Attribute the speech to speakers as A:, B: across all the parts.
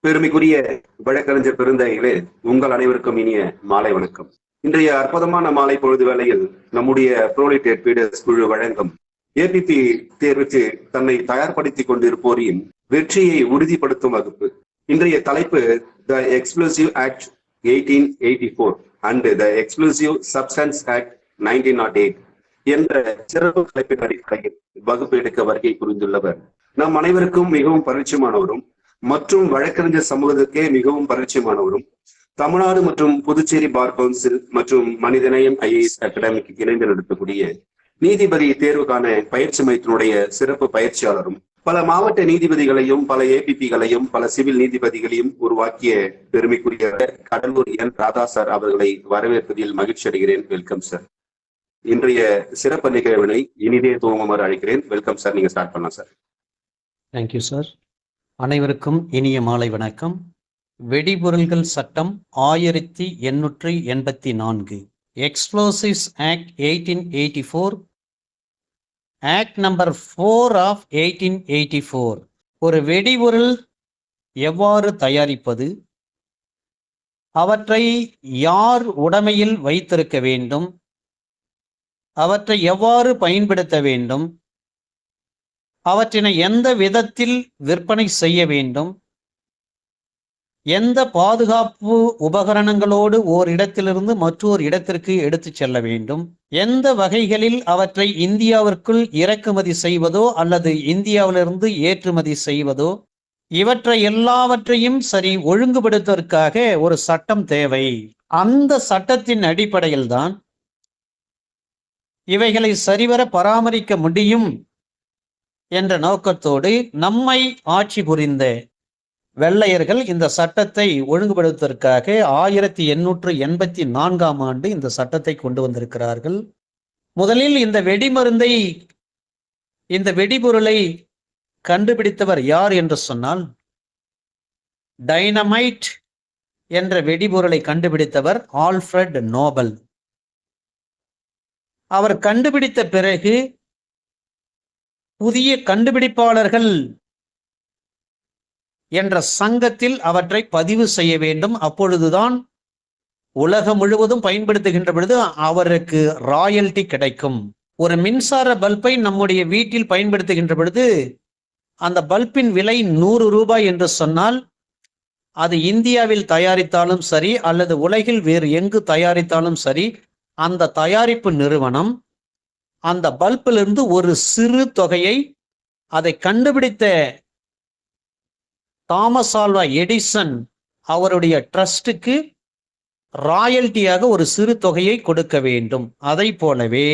A: பெருமைக்குரிய வழக்கறிஞர் பெருந்தகைகளே, உங்கள் அனைவருக்கும் இனிய மாலை வணக்கம். இன்றைய அற்புதமான மாலை பொழுது வேளையில் நம்முடைய புரோலிட்டேட் பீடர்ஸ் குழு வழங்கும் ஏபிபி தேர்வுக்கு தன்னை தயார்படுத்திக் கொண்டிருப்போரின் வெற்றியை உறுதிப்படுத்தும் வகுப்பு. இன்றைய தலைப்பு the explosive act 1884 and the explosive substance act 1908 என்ற சிறப்பு தலைப்பின் அடிப்படையில் வகுப்பு எடுக்க வருகை புரிந்துள்ளவர் நம் அனைவருக்கும் மிகவும் பரிச்சயமானவரும் மற்றும் வழக்கறிஞர் சமூகத்திற்கே மிகவும் பரிச்சயமானவரும், தமிழ்நாடு மற்றும் புதுச்சேரி பார் கவுன்சில் மற்றும் மனிதநேயம் IAS அகாடமிக்கு இணைந்து நடத்தக்கூடிய நீதிபதி தேர்வுக்கான பயிற்சி மையத்தினுடைய சிறப்பு பயிற்சியாளரும், பல மாவட்ட நீதிபதிகளையும் பல APPகளையும் பல சிவில் நீதிபதிகளையும் உருவாக்கிய பெருமைக்குரிய கடலூர் N. ராதா சார் அவர்களை வரவேற்பதில் மகிழ்ச்சி அடைகிறேன். Welcome sir. இன்றைய சிறப்பு நிகழ்வினை இனிதே துவங்குமாறு அழைக்கிறேன். வெல்கம் சார், நீங்க ஸ்டார்ட் பண்ணலாம் சார்.
B: Thank you sir. அனைவருக்கும் இனிய மாலை வணக்கம். வெடிபொருள்கள் சட்டம் 1884, explosives act 1884, act number 4 of 1884. ஒரு வெடிபொருள் எவ்வாறு தயாரிப்பது, அவற்றை யார் உடைமையில் வைத்திருக்க வேண்டும், அவற்றை எவ்வாறு பயன்படுத்த வேண்டும், அவற்றினை எந்த விதத்தில் விற்பனை செய்ய வேண்டும், எந்த பாதுகாப்பு உபகரணங்களோடு ஓர் இடத்திலிருந்து மற்றொரு இடத்திற்கு எடுத்து செல்ல வேண்டும், எந்த வகைகளில் அவற்றை இந்தியாவிற்குள் இறக்குமதி செய்வதோ அல்லது இந்தியாவிலிருந்து ஏற்றுமதி செய்வதோ, இவற்றை எல்லாவற்றையும் சரி ஒழுங்குபடுத்துவதற்காக ஒரு சட்டம் தேவை. அந்த சட்டத்தின் அடிப்படையில் தான் இவைகளை சரிவர பராமரிக்க முடியும் என்ற நோக்கத்தோடு நம்மை ஆட்சி புரிந்த வெள்ளையர்கள் இந்த சட்டத்தை ஒழுங்குபடுத்துவதற்காக 1884ஆம் ஆண்டு இந்த சட்டத்தை கொண்டு வந்திருக்கிறார்கள். முதலில் இந்த வெடிபொருளை கண்டுபிடித்தவர் யார் என்று சொன்னால், டைனமைட் என்ற வெடிபொருளை கண்டுபிடித்தவர் ஆல்ஃபிரட் நோபல். அவர் கண்டுபிடித்த பிறகு புதிய கண்டுபிடிப்பாளர்கள் என்ற சங்கத்தில் அவற்றை பதிவு செய்ய வேண்டும். அப்பொழுதுதான் உலகம் முழுவதும் பயன்படுத்துகின்ற பொழுது அவருக்கு ராயல்டி கிடைக்கும். ஒரு மின்சார பல்பை நம்முடைய வீட்டில் பயன்படுத்துகின்ற பொழுது அந்த பல்பின் விலை 100 ரூபாய் என்று சொன்னால், அது இந்தியாவில் தயாரித்தாலும் சரி அல்லது உலகில் வேறு எங்கு தயாரித்தாலும் சரி, அந்த தயாரிப்பு நிறுவனம் அந்த பல்பிலிருந்து ஒரு சிறு தொகையை அதை கண்டுபிடித்த தாமஸ் ஆல்வா எடிசன் அவருடைய ட்ரஸ்டுக்கு ராயல்ட்டியாக ஒரு சிறு தொகையை கொடுக்க வேண்டும். அதை போலவே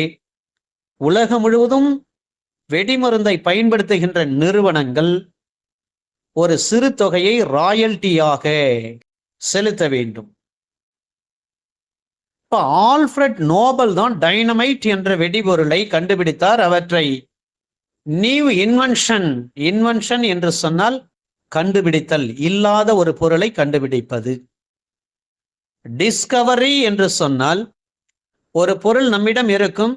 B: உலகம் முழுவதும் வெடிமருந்தை பயன்படுத்துகின்ற நிறுவனங்கள் ஒரு சிறு தொகையை ராயல்ட்டியாக செலுத்த வேண்டும். இப்ப ஆல்ஃபிரட் நோபல் தான் டைனமைட் என்ற வெடிபொருளை கண்டுபிடித்தார். அவற்றை நியூ இன்வென்ஷன் என்று சொன்னால் கண்டுபிடித்தல், இல்லாத ஒரு பொருளை கண்டுபிடிப்பது. டிஸ்கவரி என்று சொன்னால் ஒரு பொருள் நம்மிடம் இருக்கும்,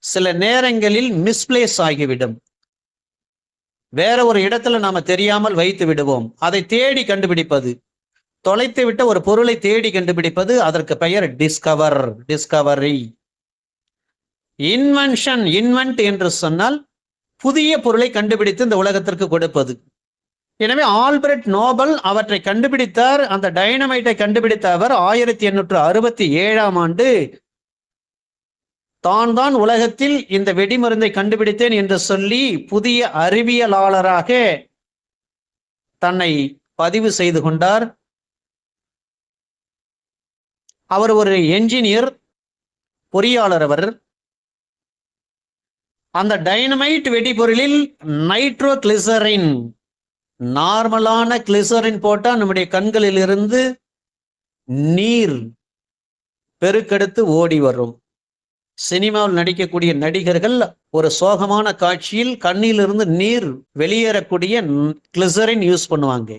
B: சில நேரங்களில் மிஸ்பிளேஸ் ஆகிவிடும், வேற ஒரு இடத்துல நாம தெரியாமல் வைத்து விடுவோம், அதை தேடி கண்டுபிடிப்பது. தொலைத்து விட்ட ஒரு பொருளை தேடி கண்டுபிடிப்பது, அதற்கு பெயர் டிஸ்கவரி. இன்வென்ட் என்று சொன்னால் புதிய பொருளை கண்டுபிடித்து இந்த உலகத்திற்கு கொடுப்பது. எனவே ஆல்பர்ட் நோபல் அவற்றை கண்டுபிடித்தார். அந்த டைனமைட்டை கண்டுபிடித்த அவர் 1867ஆம் ஆண்டு தான் உலகத்தில் இந்த வெடிமருந்தை கண்டுபிடித்தேன் என்று சொல்லி புதிய அறிவியலாளராக தன்னை பதிவு செய்து கொண்டார். அவர் ஒரு என்ஜினியர், பொறியாளர். அவர் அந்த டைனமைட் வெடிபொருளில் நைட்ரோ கிளிசரின், நார்மலான கிளிசரின் போட்டா நம்முடைய கண்களில் இருந்து நீர் பெருக்கெடுத்து ஓடி வரும். சினிமாவில் நடிக்கக்கூடிய நடிகர்கள் ஒரு சோகமான காட்சியில் கண்ணிலிருந்து நீர் வெளியேறக்கூடிய கிளிசரின் யூஸ் பண்ணுவாங்க.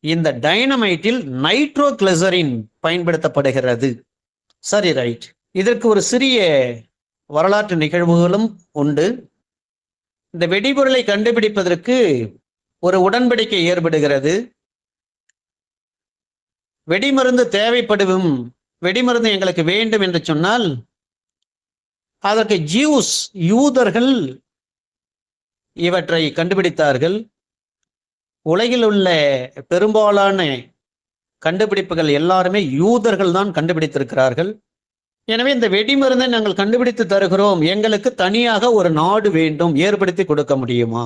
B: இந்த டைனமைட்டில் நைட்ரோ கிளிசரின் பயன்படுத்தப்படுகிறது. சரி, ரைட். இதற்கு ஒரு சிறிய வரலாற்று நிகழ்வுகளும் உண்டு. இந்த வெடிபொருளை கண்டுபிடிப்பதற்கு ஒரு உடன்படிக்கை ஏற்படுகிறது. வெடிமருந்து தேவைப்படும், வெடிமருந்து எங்களுக்கு வேண்டும் என்று சொன்னால் அதற்கு ஜூஸ் யூதர்கள் இவற்றை கண்டுபிடித்தார்கள். உலகில் உள்ள பெரும்பாலான கண்டுபிடிப்புகள் எல்லாருமே யூதர்கள் தான் கண்டுபிடித்திருக்கிறார்கள். எனவே இந்த வெடிமருந்தை நாங்கள் கண்டுபிடித்து தருகிறோம், எங்களுக்கு தனியாக ஒரு நாடு வேண்டும், ஏற்படுத்தி கொடுக்க முடியுமா?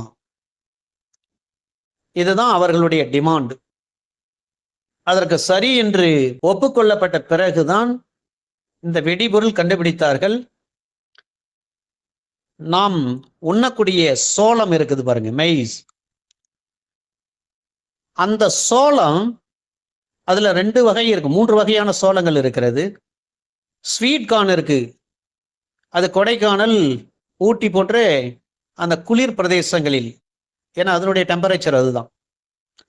B: இதுதான் அவர்களுடைய டிமாண்ட். அதற்கு சரி என்று ஒப்புக்கொள்ளப்பட்ட பிறகுதான் இந்த வெடிபொருள் கண்டுபிடித்தார்கள். நாம் உண்ணக்கூடிய சோளம் இருக்குது பாருங்க, மெய்ஸ். அந்த சோளம் அதுல 2 வகை இருக்கு, 3 வகையான சோளங்கள் இருக்கிறது. ஸ்வீட் கார்ன் இருக்கு, அது கொடைக்கானல், ஊட்டி போன்ற அந்த குளிர் பிரதேசங்களில், ஏன்னா அதனுடைய டெம்பரேச்சர் அதுதான்,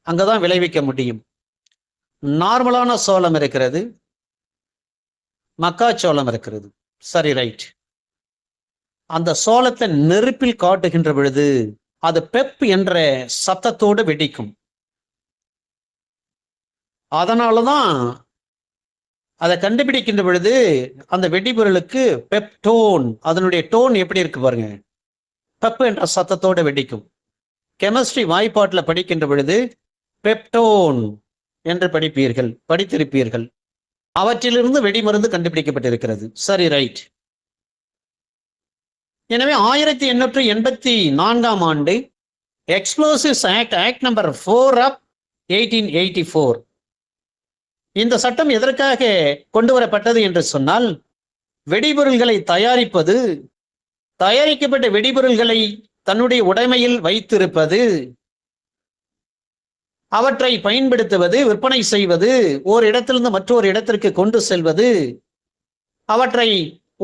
B: அங்கதான் விளைவிக்க முடியும். நார்மலான சோளம் இருக்கிறது, மக்காச்சோளம் இருக்கிறது. சரி, ரைட். அந்த சோளத்தை நெருப்பில் காட்டுகின்ற பொழுது அது பெப் என்ற சத்தத்தோடு வெடிக்கும். அதனாலதான் அதை கண்டுபிடிக்கின்ற பொழுது அந்த வெடிபொருளுக்கு பெப்டோன், அதனுடைய டோன் எப்படி இருக்கு பாருங்க, பெப் என்ற சத்தத்தோடு வெடிக்கும். கெமிஸ்ட்ரி வாய்ப்பாட்டில் படிக்கின்ற பொழுது பெப்டோன் என்று படித்திருப்பீர்கள். அவற்றிலிருந்து வெடிமருந்து கண்டுபிடிக்கப்பட்டிருக்கிறது. சரி, ரைட். எனவே 1884 ஆண்டு எக்ஸ்ப்ளோசிவ்ஸ் ஆக்ட் நம்பர் 4 ஆஃப் 1884, இந்த சட்டம் எதற்காக கொண்டு வரப்பட்டது என்று சொன்னால், வெடிபொருள்களை தயாரிப்பது, தயாரிக்கப்பட்ட வெடிபொருள்களை தன்னுடைய உடைமையில் வைத்திருப்பது, அவற்றை பயன்படுத்துவது, விற்பனை செய்வது, ஓர் இடத்திலிருந்து மற்றொரு இடத்திற்கு கொண்டு செல்வது, அவற்றை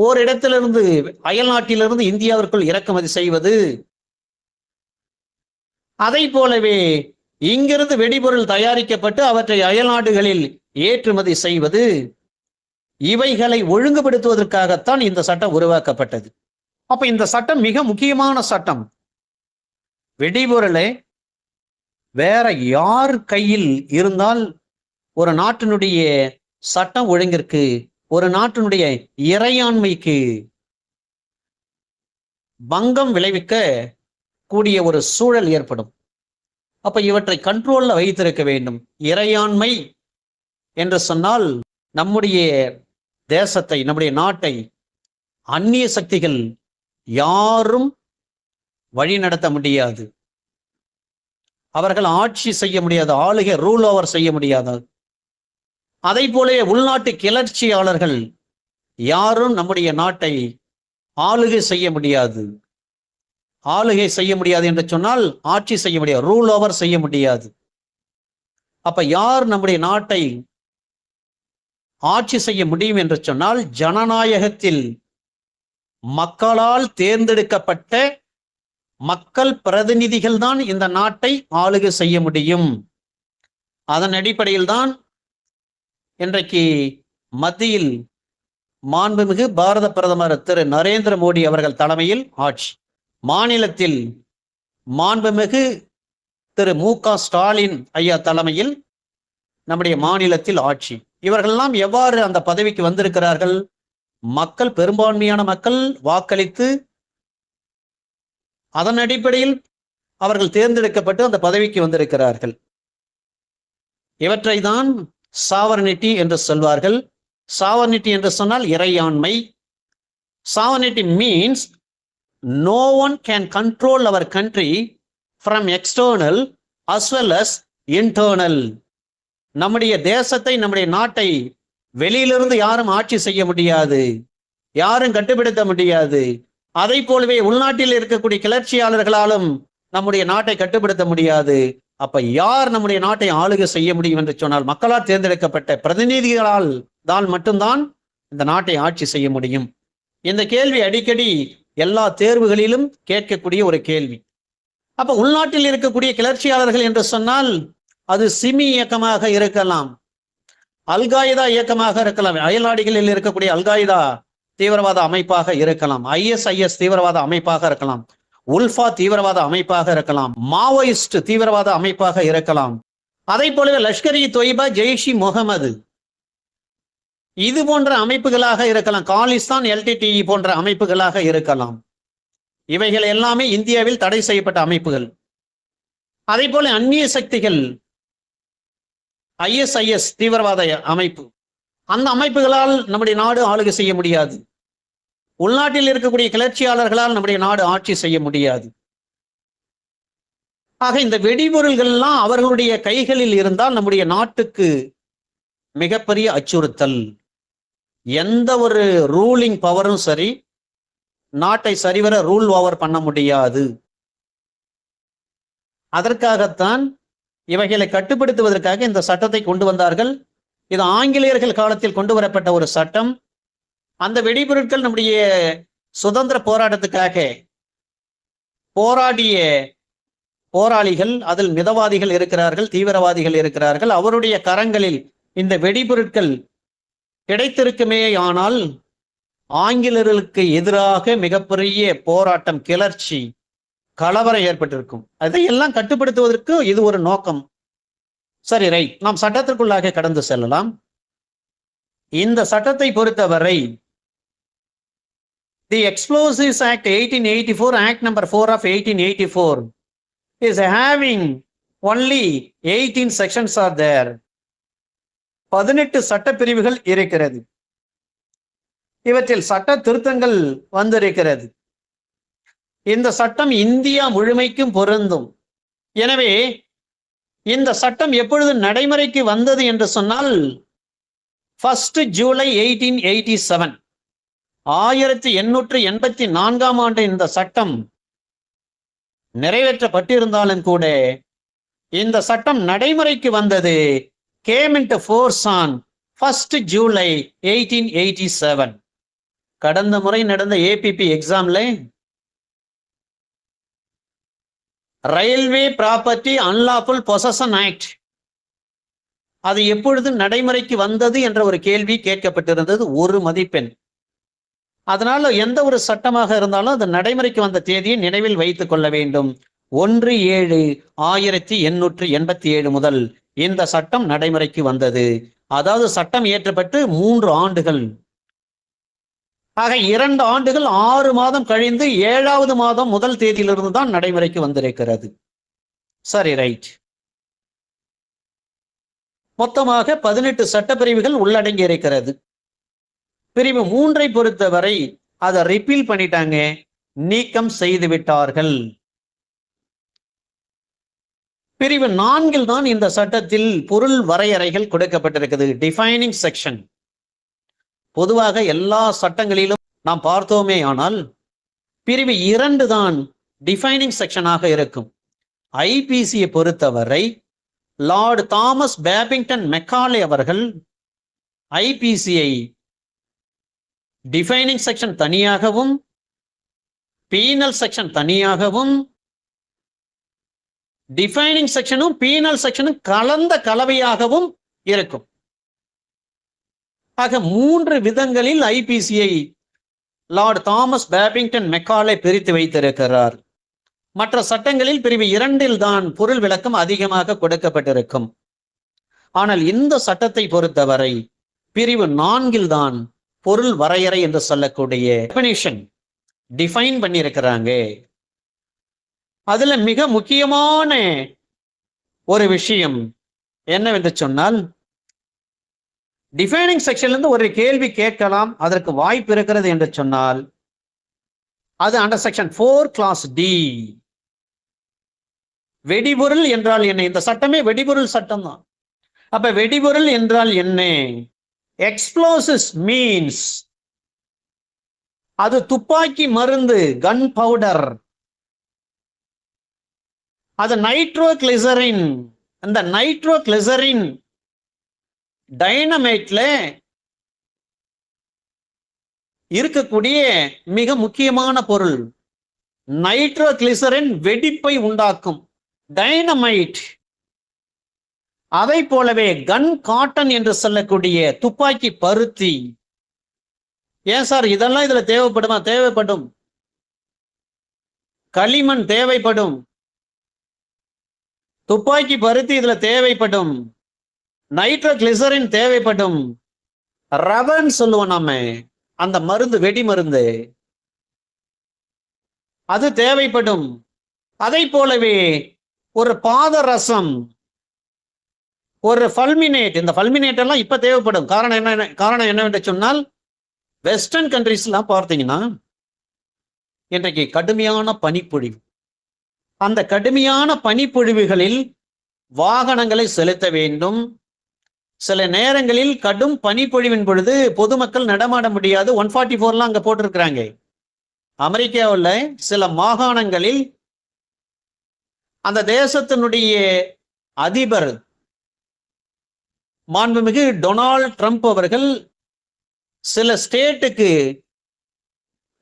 B: ஓரிடத்திலிருந்து அயல் நாட்டிலிருந்து இந்தியாவிற்குள் இறக்குமதி செய்வது, அதை போலவே இங்கிருந்து வெடிபொருள் தயாரிக்கப்பட்டு அவற்றை அயல் நாடுகளில் ஏற்றுமதி செய்வது, இவைகளை ஒழுங்குபடுத்துவதற்காகத்தான் இந்த சட்டம் உருவாக்கப்பட்டது. அப்ப இந்த சட்டம் மிக முக்கியமான சட்டம். வெடிபொருளை வேற யார் கையில் இருந்தால் ஒரு நாட்டினுடைய சட்டம் ஒழுங்கிற்கு, ஒரு நாட்டினுடைய இறையாண்மைக்கு பங்கம் விளைவிக்க கூடிய ஒரு சூழல் ஏற்படும். அப்ப இவற்றை கண்ட்ரோல்ல வைத்திருக்க வேண்டும். இறையாண்மை என்று சொன்னால் நம்முடைய தேசத்தை, நம்முடைய நாட்டை அந்நிய சக்திகள் யாரும் வழி நடத்த முடியாது. அவர்கள் ஆட்சி செய்ய முடியாது, ஆளுகை, ரூல் ஓவர் செய்ய முடியாது. அதை போல உள்நாட்டு கிளர்ச்சியாளர்கள் யாரும் நம்முடைய நாட்டை ஆளுகை செய்ய முடியாது. ஆளுகை செய்ய முடியாது என்று சொன்னால் ஆட்சி செய்ய முடியாது, ரூல் ஓவர் செய்ய முடியாது. அப்ப யார் நம்முடைய நாட்டை ஆட்சி செய்ய முடியும் என்று சொன்னால், ஜனநாயகத்தில் மக்களால் தேர்ந்தெடுக்கப்பட்ட மக்கள் பிரதிநிதிகள் தான் இந்த நாட்டை ஆளுகை செய்ய முடியும். அதன் அடிப்படையில் தான் இன்றைக்கு மத்தியில் மாண்புமிகு பாரத பிரதமர் திரு நரேந்திர மோடி அவர்கள் தலைமையில் ஆட்சி, மாநிலத்தில் மாண்புமிகு திரு மு.க. ஸ்டாலின் ஐயா தலைமையில் நம்முடைய மாநிலத்தில் ஆட்சி. இவர்கள்லாம் எவ்வாறு அந்த பதவிக்கு வந்திருக்கிறார்கள்? மக்கள், பெரும்பான்மையான மக்கள் வாக்களித்து அதன் அடிப்படையில் அவர்கள் தேர்ந்தெடுக்கப்பட்டு அந்த பதவிக்கு வந்திருக்கிறார்கள். இவற்றை தான் சாவர்னிட்டி என்று சொல்வார்கள். சாவர்னிட்டி என்று சொன்னால் இறையாண்மை. Sovereignty means no one can control our country from external as well as internal. நம்முடைய தேசத்தை, நம்முடைய நாட்டை வெளியிலிருந்து யாரும் ஆட்சி செய்ய முடியாது, யாரும் கட்டுப்படுத்த முடியாது. அதை போலவே உள்நாட்டில் இருக்கக்கூடிய கிளர்ச்சியாளர்களாலும் நம்முடைய நாட்டை கட்டுப்படுத்த முடியாது. அப்ப யார் நம்முடைய நாட்டை ஆளுகை செய்ய முடியும் என்று சொன்னால், மக்களால் தேர்ந்தெடுக்கப்பட்ட பிரதிநிதிகளால் தான் மட்டும்தான் இந்த நாட்டை ஆட்சி செய்ய முடியும். இந்த கேள்வி அடிக்கடி எல்லா தேர்வுகளிலும் கேட்கக்கூடிய ஒரு கேள்வி. அப்ப உள்நாட்டில் இருக்கக்கூடிய கிளர்ச்சியாளர்கள் என்று சொன்னால் அது சிமி இயக்கமாக இருக்கலாம், அல்காயுதா இயக்கமாக இருக்கலாம், அயல்நாடுகளில் இருக்கக்கூடிய அல்காயுதா தீவிரவாத அமைப்பாக இருக்கலாம், ISIS தீவிரவாத அமைப்பாக இருக்கலாம், உல்ஃபா தீவிரவாத அமைப்பாக இருக்கலாம், மாவோயிஸ்ட் தீவிரவாத அமைப்பாக இருக்கலாம். அதை போலவே லஷ்கர் இ தொய்பா, ஜெய்ஷ் இ முகமது இது போன்ற அமைப்புகளாக இருக்கலாம், காலிஸ்தான், எல்டிடிஇ போன்ற அமைப்புகளாக இருக்கலாம். இவைகள் எல்லாமே இந்தியாவில் தடை செய்யப்பட்ட அமைப்புகள். அதே போல அந்நிய சக்திகள், ISIS தீவிரவாத அமைப்பு, அந்த அமைப்புகளால் நம்முடைய நாடு ஆளுகை செய்ய முடியாது. உள்நாட்டில் இருக்கக்கூடிய கிளர்ச்சியாளர்களால் நம்முடைய நாடு ஆட்சி செய்ய முடியாது. ஆக இந்த வெடிபொருள்கள்லாம் அவர்களுடைய கைகளில் இருந்தால் நம்முடைய நாட்டுக்கு மிகப்பெரிய அச்சுறுத்தல். எந்த ஒரு ரூலிங் பவரும் சரி, நாட்டை சரிவர ரூல் ஓவர் பண்ண முடியாது. அதற்காகத்தான் இவைகளை கட்டுப்படுத்துவதற்காக இந்த சட்டத்தை கொண்டு வந்தார்கள். இது ஆங்கிலேயர்கள் காலத்தில் கொண்டு வரப்பட்ட ஒரு சட்டம். அந்த வெடிபொருட்கள் நம்முடைய சுதந்திர போராட்டத்துக்காக போராடிய போராளிகள், அதில் மிதவாதிகள் இருக்கிறார்கள், தீவிரவாதிகள் இருக்கிறார்கள். அவருடைய கரங்களில் இந்த வெடிபொருட்கள் கிடைத்திருக்குமே, ஆனால் ஆங்கிலேயர்களுக்கு எதிராக மிகப்பெரிய போராட்டம், கிளர்ச்சி, கலவரம் ஏற்பட்டிருக்கும். அதையெல்லாம் கட்டுப்படுத்துவதற்கு இது ஒரு நோக்கம். சரி, ரைட், நாம் சட்டத்திற்குள்ளாக கடந்து செல்லலாம். இந்த சட்டத்தை பொறுத்தவரை the explosives act 1884, act number 4 of 1884 is having only 18 sections are there. 18 சட்டப்பிரிவுகள் இருக்கிறது. இவற்றில் சட்ட திருத்தங்கள் வந்திருக்கிறது. இந்த சட்டம் இந்தியா முழுமைக்கும் பொருந்தும். எனவே இந்த சட்டம் எப்பொழுது நடைமுறைக்கு வந்தது என்று சொன்னால் 1 ஜூலை 1887, 1884 ஆண்டு இந்த சட்டம் நிறைவேற்றப்பட்டிருந்தாலும் கூட இந்த சட்டம் நடைமுறைக்கு வந்தது came into force on 1 July 1887. கடந்த முறை நடந்த APP எக்ஸாம்ல railway property unlawful possession act அது எப்பொழுது நடைமுறைக்கு வந்தது என்ற ஒரு கேள்வி கேட்கப்பட்டிருந்தது, 1 மதிப்பெண். அதனால எந்த ஒரு சட்டமாக இருந்தாலும் அது நடைமுறைக்கு வந்த தேதியை நினைவில் வைத்துக் கொள்ள வேண்டும். 1/7/1887 முதல் இந்த சட்டம் நடைமுறைக்கு வந்தது. அதாவது சட்டம் இயற்றப்பட்டு 3 ஆண்டுகள். ஆக 2 ஆண்டுகள் 6 மாதம் கழிந்து 7வது மாதம் முதல் தேதியிலிருந்து தான் நடைமுறைக்கு வந்திருக்கிறது. சரி, ரைட். மொத்தமாக 18 சட்டப்பிரிவுகள் உள்ளடங்கி இருக்கிறது. பிரிவு 3ஐ பொறுத்தவரை அதை ரிப்பீல் பண்ணிட்டாங்க, நீக்கம் செய்து விட்டார்கள். பிரிவு 4 தான் இந்த சட்டத்தில் பொருள் வரையறைகள் கொடுக்கப்பட்டிருக்கிறது, டிஃபைனிங் செக்ஷன். பொதுவாக எல்லா சட்டங்களிலும் நாம் பார்த்தோமே ஆனால் பிரிவு 2 தான் டிஃபைனிங் செக்ஷனாக இருக்கும். ஐபிசியை பொறுத்தவரை லார்ட் தாமஸ் பேபிங்டன் மெக்காலே அவர்கள் ஐபிசியை டிஃபைனிங் செக்ஷன் தனியாகவும் பீனல் செக்ஷன் தனியாகவும், டிஃபைனிங் செக்ஷனும் பீனல் செக்ஷனும் கலந்த கலவையாகவும் இருக்கும். ஆக 3 விதங்களில் ஐபிசியை லார்ட் தாமஸ் பேபிங்டன் மெக்காலே பிரித்து வைத்திருக்கிறார். மற்ற சட்டங்களில் பிரிவு 2 தான் பொருள் விளக்கம் அதிகமாக கொடுக்கப்பட்டிருக்கும். ஆனால் இந்த சட்டத்தை பொறுத்தவரை பிரிவு 4 தான் பொருள் வரையறை என்று சொல்லக்கூடிய டெஃபினிஷன் டிஃபைன் பண்ணியிருக்கிறாங்க. அதுல மிக முக்கியமான ஒரு விஷயம் என்னவென்று சொன்னால், டிஃபைனிங் செக்ஷன்ல இருந்து ஒரு கேள்வி கேட்கலாம், அதற்கு வாய்ப்பு இருக்கிறது என்று சொன்னால் அது அண்டர் செக்ஷன் 4 கிளாஸ் டி. வெடிபொருள் என்றால் என்ன? இந்த சட்டமே வெடிபொருள் சட்டம் தான். அப்ப வெடிபொருள் என்றால் என்ன? எக்ஸ்ப்ளோசிவ்ஸ் மீன்ஸ் அது துப்பாக்கி மருந்து, கன் பவுடர், அது நைட்ரோகிளிசரின். அந்த நைட்ரோகிளிசரின் டைனமைட்ல இருக்கக்கூடிய மிக முக்கியமான பொருள். நைட்ரோகிளிசரின் வெடிப்பை உண்டாக்கும் டைனமைட். அதை போலவே கன் காட்டன் என்று சொல்லக்கூடிய துப்பாக்கி பருத்தி. ஏன் சார் இதெல்லாம் இதுல தேவைப்படுமா? தேவைப்படும். களிமண் தேவைப்படும், துப்பாக்கி பருத்தி இதுல தேவைப்படும், நைட்ரோகிளிசரின் தேவைப்படும், ரவன் சொல்லுவோம் நாம, அந்த மருந்து, வெடி மருந்து, அது தேவைப்படும். அதை போலவே ஒரு பாதரசம், ஒரு ஃபல்மினேட், இந்த ஃபல்மினேட் எல்லாம் இப்ப தேவைப்படும். காரணம் என்னவென்று சொன்னால், வெஸ்டர்ன் கண்ட்ரிஸ்லாம் பார்த்தீங்கன்னா இன்றைக்கு கடுமையான பனிப்பொழிவு. அந்த கடுமையான பனிப்பொழிவுகளில் வாகனங்களை செலுத்த வேண்டும். சில நேரங்களில் கடும் பனிப்பொழிவின் பொழுது பொதுமக்கள் நடமாட முடியாது. 144 அங்க போட்டிருக்கிறாங்க. அமெரிக்காவில் சில மாகாணங்களில் அந்த தேசத்தினுடைய அதிபர் மாண்புமிகு டொனால்ட் ட்ரம்ப் அவர்கள் சில ஸ்டேட்டுக்கு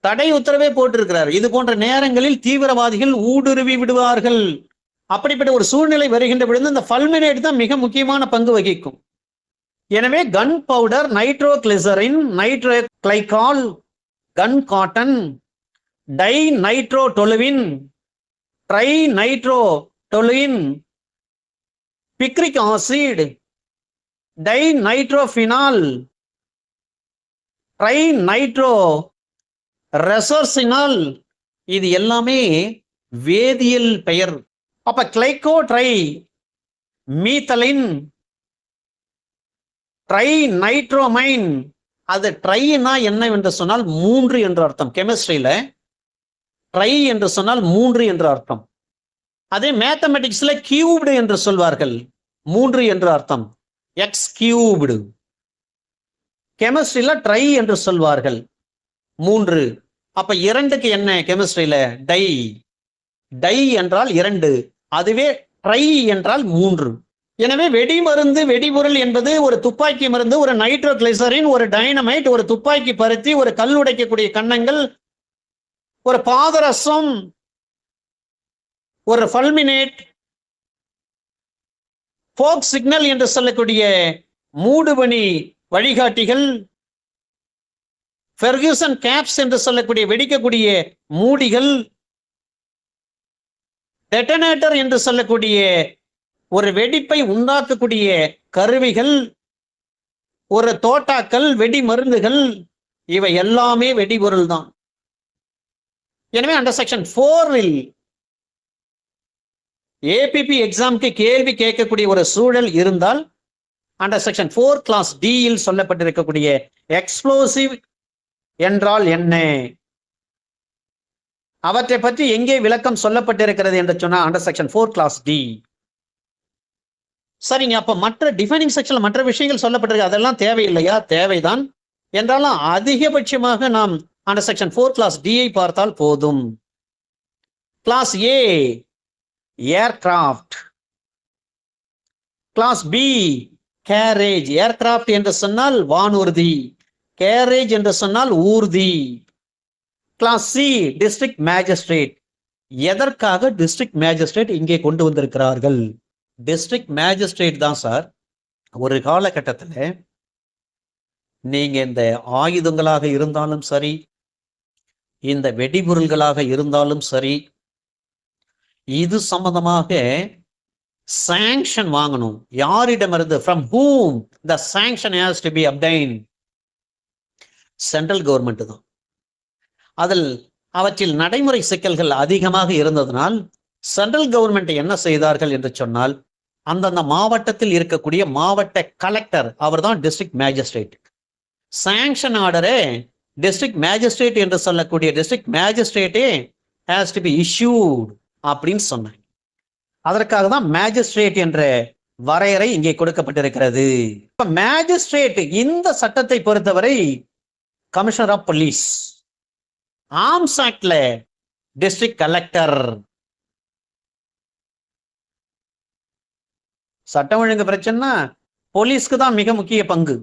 B: தடை உத்தரவே போட்டிருக்கிறார். இது போன்ற நேரங்களில் தீவிரவாதிகள் ஊடுருவி விடுவார்கள். அப்படிப்பட்ட ஒரு சூழ்நிலை வருகின்ற பொழுது இந்த ஃபல்மினேட் தான் மிக முக்கியமான பங்கு வகிக்கும். எனவே gun powder, nitroglycerine, nitroglycol, gun cotton, di nitrotoluene, tri nitrotoluene, picric acid, di nitrophenol, tri nitro resorcinol, இது எல்லாமே வேதியியல் பெயர். அப்ப கிளைகோ ட்ரை மீத்தலின், ட்ரை நைட்ரோமைன், அது ட்ரைனா என்னவென்று சொன்னால் 3 என்று அர்த்தம். கெமிஸ்ட்ரியில ட்ரை என்று சொன்னால் 3 என்று அர்த்தம். அதே மேத்தமெட்டிக்ஸ்ல கியூப்டு என்று சொல்வார்கள், 3 என்று அர்த்தம், எக்ஸ் கியூப்டு. கெமிஸ்ட்ரியில ட்ரை என்று சொல்வார்கள், 3. அப்ப 2க்கு என்ன கெமிஸ்ட்ரியில? டை. டை என்றால் 2, அதுவே ட்ரை என்றால் 3. எனவே வெடிமருந்து, வெடிபொருள் என்பது ஒரு துப்பாக்கி மருந்து, ஒரு நைட்ரோகிளிசரின், ஒரு டைனமைட், ஒரு துப்பாக்கி பருத்தி, ஒரு கல் உடைக்கக்கூடிய கன்னங்கள், ஒரு பாதரசம், ஒரு ஃபல்மினேட், ஃபோக் சிக்னல் என்று சொல்லக்கூடிய மூடுபனி வழிகாட்டிகள், ஃபெர்குசன் கேப்ஸ் என்று சொல்லக்கூடிய வெடிக்கக்கூடிய மூடிகள், டெட்டனேட்டர் என்று சொல்லக்கூடிய ஒரு வெடிப்பை உண்டாக்கக்கூடிய கருவிகள், ஒரு தோட்டாக்கள், வெடி மருந்துகள், இவை எல்லாமே வெடிபொருள் தான். எனவே அண்டர் செக்ஷன் 4 ஏபிபி எக்ஸாம்க்கு கேள்வி கேட்கக்கூடிய ஒரு சூழல் இருந்தால் அண்டர் செக்ஷன் 4 கிளாஸ் டி சொல்லப்பட்டிருக்கக்கூடிய எக்ஸ்ப்ளோசிவ் என்றால் என்ன, அவற்றை பற்றி எங்கே விளக்கம் சொல்லப்பட்டிருக்கிறது என்று சொன்னா அண்டர் செக்ஷன் 4 கிளாஸ் டி. சரிங்க, அப்ப மற்ற டிஃபைனிங் செக்ஷன்ல மற்ற விஷயங்கள் சொல்லப்பட்டிருக்கு, அதெல்லாம் தேவையில்லையா? தேவைதான். என்றாலும் அதிகபட்சமாக நாம் அண்டர் செக்ஷன் 4 கிளாஸ் டி பார்த்தால் போதும். Class A aircraft, class B carriage. Aircraft என்று சொன்னால் வானூர்தி, கேரேஜ் என்று சொன்னால் ஊர்தி. Class C district magistrate. எதற்காக டிஸ்ட்ரிக்ட் மேஜிஸ்ட்ரேட் இங்கே கொண்டு வந்திருக்கிறார்கள்? டிஸ்ட்ரிக்ட் மேஜிஸ்ட்ரேட் தான் சார் ஒரு காலகட்டத்தில் நீங்க இந்த ஆயுதங்களாக இருந்தாலும் சரி, இந்த வெடிபொருள்களாக இருந்தாலும் சரி, இது சம்பந்தமாக சாங்ஷன் வாங்கணும். யாரிடமிருந்து? From whom the sanction has to be obtained? Central government தான். அதில் அவற்றில் நடைமுறை சிக்கல்கள் அதிகமாக இருந்ததனால் சென்ட்ரல் கவர்மெண்ட் என்ன செய்தார்கள் என்று சொன்னால், அந்தந்த மாவட்டத்தில் இருக்கக்கூடிய மாவட்ட கலெக்டர், அவர் தான் டிஸ்ட்ரிக்ட் மேஜிஸ்ட்ரேட். சாங்ஷன் ஆர்டரே டிஸ்ட்ரிக்ட் மேஜிஸ்ட்ரேட் என்று சொல்லக்கூடிய டிஸ்ட்ரிக்ட் மேஜிஸ்ட்ரேட்டே ஹேஸ் டு பி இஷ்யூட் அப்படின்னு சொன்னாங்க. அதற்காக தான் மேஜிஸ்ட்ரேட் என்ற வரையறை இங்கே கொடுக்கப்பட்டிருக்கிறது. மேஜிஸ்ட்ரேட் இந்த சட்டத்தை பொறுத்தவரை கமிஷனர் ஆஃப் போலீஸ், ஆர்ம்ஸ் ஆக்ட்ல டிஸ்ட்ரிக்ட் கலெக்டர். சட்டம் ஒழுங்கு பிரச்சனை போலீஸ்க்கு தான் மிக முக்கிய பங்கு.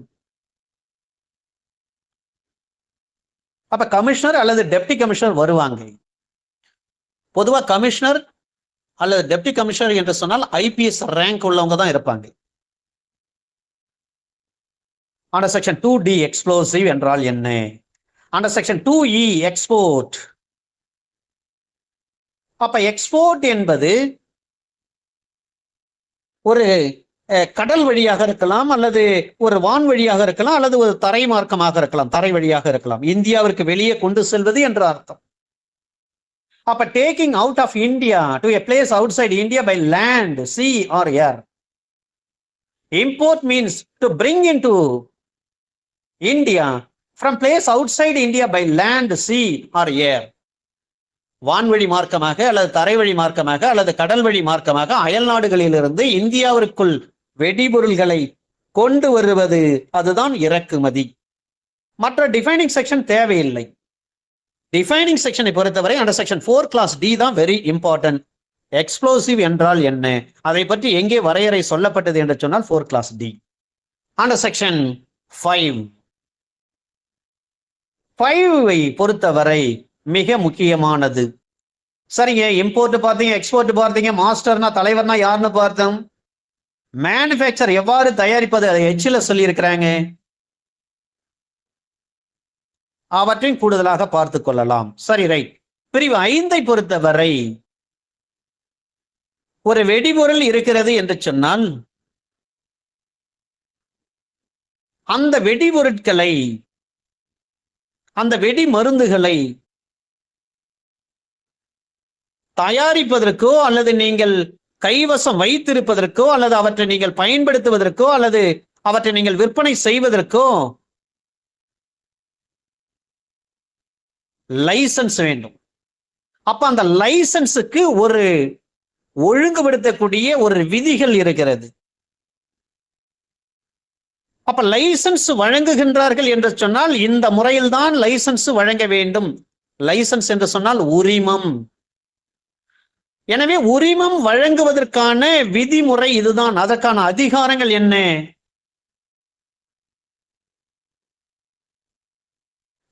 B: அப்ப கமிஷனர் அல்லது டெப்டி கமிஷனர் வருவாங்க. பொதுவா கமிஷனர் அல்லது டெப்டி கமிஷனர் என்று சொன்னால் ஐபிஎஸ் ரேங்க் உள்ளவங்க தான் இருப்பாங்க. அண்டர் செக்ஷன் 2D எக்ஸ்ப்ளோசிவ் என்றால் என்ன? Under section 2E export. அப்ப எக்ஸ்போர்ட் என்பது ஒரு கடல் வழியாக இருக்கலாம், அல்லது ஒரு வான் வழியாக இருக்கலாம், அல்லது ஒரு தரை மார்க்கமாக இருக்கலாம், தரை வழியாக இருக்கலாம். இந்தியாவிற்கு வெளியே கொண்டு செல்வது என்ற அர்த்தம். அப்ப taking out of India to a place outside India by land, sea or air. Import means to bring into India from place outside India by land, sea or air. வான்வழி மார்க்கமாக அல்லது தரைவழி மார்க்கமாக அல்லது கடல் வழி மார்க்கமாக அயல் நாடுகளிலிருந்து இந்தியாவிற்குள் வெடிபொருள்களை கொண்டு வருவது, அதுதான் இறக்குமதி. மற்ற டிஃபைனிங் செக்ஷன் தேவையில்லை. டிஃபைனிங் செக்ஷனை பொறுத்தவரை அந்த செக்ஷன் 4 கிளாஸ் டி தான் வெரி இம்பார்ட்டன்ட். எக்ஸ்ப்ளோசிவ் என்றால் என்ன, அதை பற்றி எங்கே வரையறை சொல்லப்பட்டது என்று சொன்னால் 4 கிளாஸ் டி. அந்த செக்ஷன் 5 பொறுத்தவரை மிக முக்கியமானது. சரிங்க, இம்போர்ட் பார்த்தீங்க, எக்ஸ்போர்ட் பார்த்தீங்க, மாஸ்டர்னா தலைவர்னா யாருன்னு பார்த்தோம். மேனுஃபேக்சர் எவ்வாறு தயாரிப்பது, அதை எச்சில சொல்லி இருக்கிறாங்க. அவற்றையும் கூடுதலாக பார்த்து கொள்ளலாம். சரி, ரைட். பிரிவு 5 பொறுத்தவரை ஒரு வெடிபொருள் இருக்கிறது என்று சொன்னால் அந்த வெடிபொருட்களை, அந்த வெடி மருந்துகளை தயாரிப்பதற்கோ அல்லது நீங்கள் கைவசம் வைத்திருப்பதற்கோ அல்லது அவற்றை நீங்கள் பயன்படுத்துவதற்கோ அல்லது அவற்றை நீங்கள் விற்பனை செய்வதற்கோ லைசன்ஸ் வேண்டும். அப்ப அந்த லைசன்ஸுக்கு ஒரு ஒழுங்குபடுத்தக்கூடிய ஒரு விதிகள் இருக்கிறது. அப்ப லைசன்ஸ் வழங்குகின்றார்கள் என்று சொன்னால் இந்த முறையில்தான் லைசன்ஸ் வழங்க வேண்டும். லைசன்ஸ் என்று சொன்னால் உரிமம். எனவே உரிமம் வழங்குவதற்கான விதிமுறை இதுதான். அதற்கான அதிகாரங்கள் என்ன?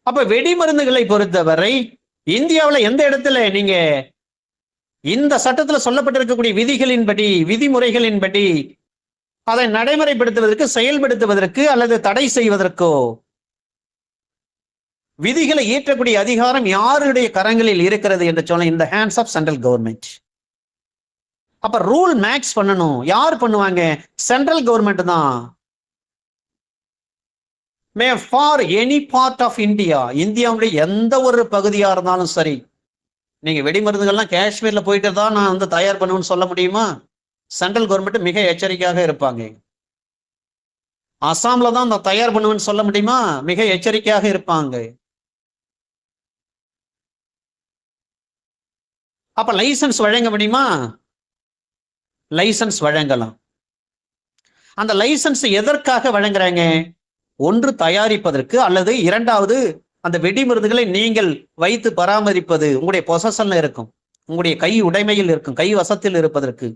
B: அப்ப வெடி மருந்துகளை பொறுத்தவரை இந்தியாவில் எந்த இடத்துல நீங்க இந்த சட்டத்துல சொல்லப்பட்டிருக்கக்கூடிய விதிகளின்படி, விதிமுறைகளின்படி அதை நடைமுறைப்படுத்துவதற்கு, செயல்படுத்துவதற்கு அல்லது தடை செய்வதற்கோ விதிகளை இயற்றக்கூடிய அதிகாரம் யாருடைய கரங்களில் இருக்கிறது என்று சொன்ன இந்த ஹேண்ட்ஸ் ஆஃப் சென்ட்ரல் கவர்மெண்ட். அப்ப ரூல் மேக்ஸ் பண்ணணும். யார் பண்ணுவாங்க? சென்ட்ரல் கவர்மெண்ட் தான். May for any part of India, இந்தியாவுடைய எந்த ஒரு பகுதியா இருந்தாலும் சரி, நீங்க வெடிமருந்துகள்லாம் காஷ்மீர்ல போயிட்டு தான் நான் வந்து தயார் பண்ணுவேன்னு சொல்ல முடியுமா? சென்ட்ரல் கவர்மெண்ட் மிக எச்சரிக்கையாக இருப்பாங்க. அசாம்ல தான் நான் தயார் பண்ணுவேன்னு சொல்ல முடியுமா? மிக எச்சரிக்கையாக இருப்பாங்க. அப்ப லைசன்ஸ் வழங்க முடியுமா? லைசன்ஸ் வழங்கலாம். அந்த லைசன்ஸ் எதற்காக வழங்குறாங்க? ஒன்று தயாரிப்பதற்கு, அல்லது இரண்டாவது அந்த வெடி மருந்துகளை நீங்கள் வைத்து பராமரிப்பது உங்களுடைய பொசஷன்ல இருக்கும், உங்களுடைய கை உடைமையில் இருக்கும், கை வசத்தில் இருப்பதற்கு.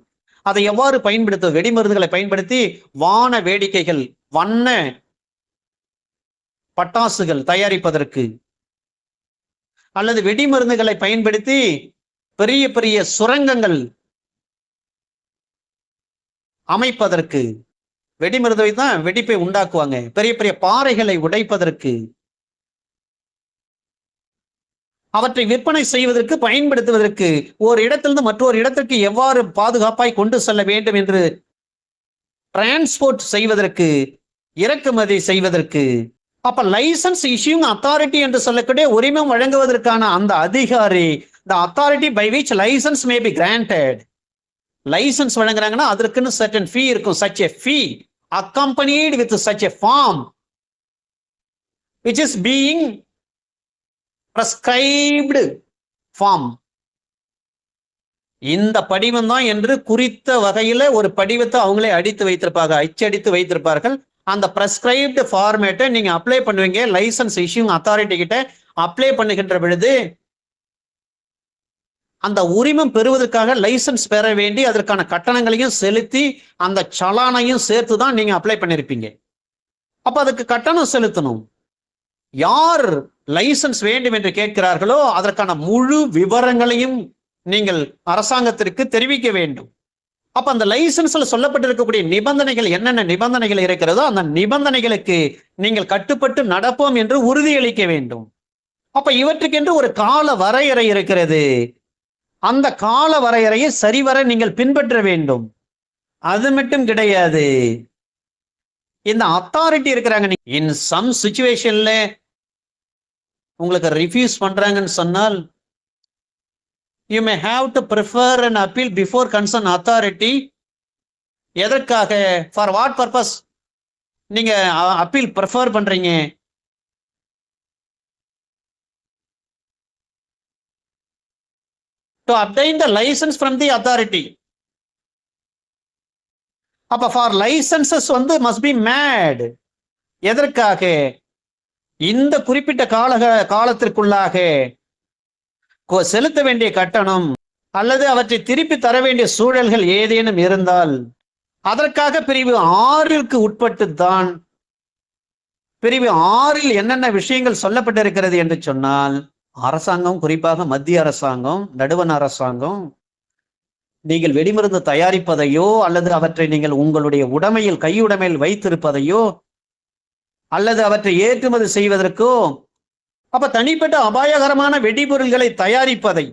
B: அதை எவ்வாறு பயன்படுத்த? வெடி மருந்துகளை பயன்படுத்தி வான வேடிக்கைகள், வண்ண பட்டாசுகள் தயாரிப்பதற்கு, அல்லது வெடி மருந்துகளை பயன்படுத்தி பெரிய பெரிய சுரங்கங்கள் அமைப்பதற்கு. வெடிமருந்தை தான் வெடிப்பை உண்டாக்குவாங்க. பெரிய பெரிய பாறைகளை உடைப்பதற்கு, அவற்றை விற்பனை செய்வதற்கு, பயன்படுத்துவதற்கு, ஒரு இடத்திலிருந்து மற்றொரு இடத்திற்கு எவ்வாறு பாதுகாப்பாய் கொண்டு செல்ல வேண்டும் என்று டிரான்ஸ்போர்ட் செய்வதற்கு, இறக்குமதி செய்வதற்கு. அப்ப லைசன்ஸ் இஷ்யூங் அத்தாரிட்டி என்று சொல்லக்கூடிய உரிமம் வழங்குவதற்கான அந்த அதிகாரி, the authority by which license may be granted. Licence வழங்குறாங்கன்னா அதற்குன்னு certain fee இருக்கும். such a fee accompanied with such a form which is being prescribed form. இந்த படிவம் தான் என்று குறித்த வகையில ஒரு படிவத்தை அவங்களே அடித்து வைத்திருப்பாங்க, அச்சடித்து வைத்திருப்பார்கள். அந்த prescribed ஃபார்மேட்டை நீங்க அப்ளை பண்ணுவீங்க. லைசன்ஸ் இஷ்யூங் அத்தாரிட்டி கிட்ட அப்ளை பண்ணுகின்ற பொழுது அந்த உரிமம் பெறுவதற்காக லைசன்ஸ் பெற வேண்டி அதற்கான கட்டணங்களையும் செலுத்தி அந்த சலானையும் சேர்த்து தான் நீங்க அப்ளை பண்ணிருப்பீங்க. அப்ப அதுக்கு கட்டணம் செலுத்தணும். யார் லைசன்ஸ் வேண்டும் என்று கேட்கிறார்களோ அதற்கான முழு விவரங்களையும் நீங்கள் அரசாங்கத்திற்கு தெரிவிக்க வேண்டும். அப்ப அந்த லைசன்ஸ்ல சொல்லப்பட்டிருக்கக்கூடிய நிபந்தனைகள், என்னென்ன நிபந்தனைகள் இருக்கிறதோ அந்த நிபந்தனைகளுக்கு நீங்கள் கட்டுப்பட்டு நடப்போம் என்று உறுதியளிக்க வேண்டும். அப்ப இவற்றுக்கென்று ஒரு கால வரையறை இருக்கிறது. அந்த கால வரையறையை சரிவர நீங்கள் பின்பற்ற வேண்டும். அது மட்டும் கிடையாது, இந்த அத்தாரிட்டி இருக்கிறாங்க, இன் சம் சிச்சுவேஷன்ல உங்களுக்கு ரிஃப்யூஸ் பண்றாங்கன்னு சொன்னால், you may have to prefer an appeal before concern authority. எதற்காக? ஃபார் வாட் பர்பஸ் நீங்க அப்பீல் ப்ரிஃபர் பண்றீங்க? To obtain the licence from the authority. அப்ப for licences must be made. எதற்காக? இந்த குறிப்பிட்ட காலத்திற்குள்ளாக செலுத்த வேண்டிய கட்டணம் அல்லது அவற்றை திருப்பி தர வேண்டிய சூழல்கள் ஏதேனும் இருந்தால் அதற்காக பிரிவு 6ற்கு உட்பட்டு தான். பிரிவு 6ல் என்னென்ன விஷயங்கள் சொல்லப்பட்டிருக்கிறது என்று சொன்னால், அரசாங்கம், குறிப்பாக மத்திய அரசாங்கம், நடுவண் அரசாங்கம், நீங்கள் வெடிமருந்து தயாரிப்பதையோ அல்லது அவற்றை நீங்கள் உங்களுடைய உடைமையில், கையுடைமையில் வைத்திருப்பதையோ அல்லது அவற்றை ஏற்றுமதி செய்வதற்கோ, அப்ப தனிப்பட்ட அபாயகரமான வெடிபொருள்களை தயாரிப்பதை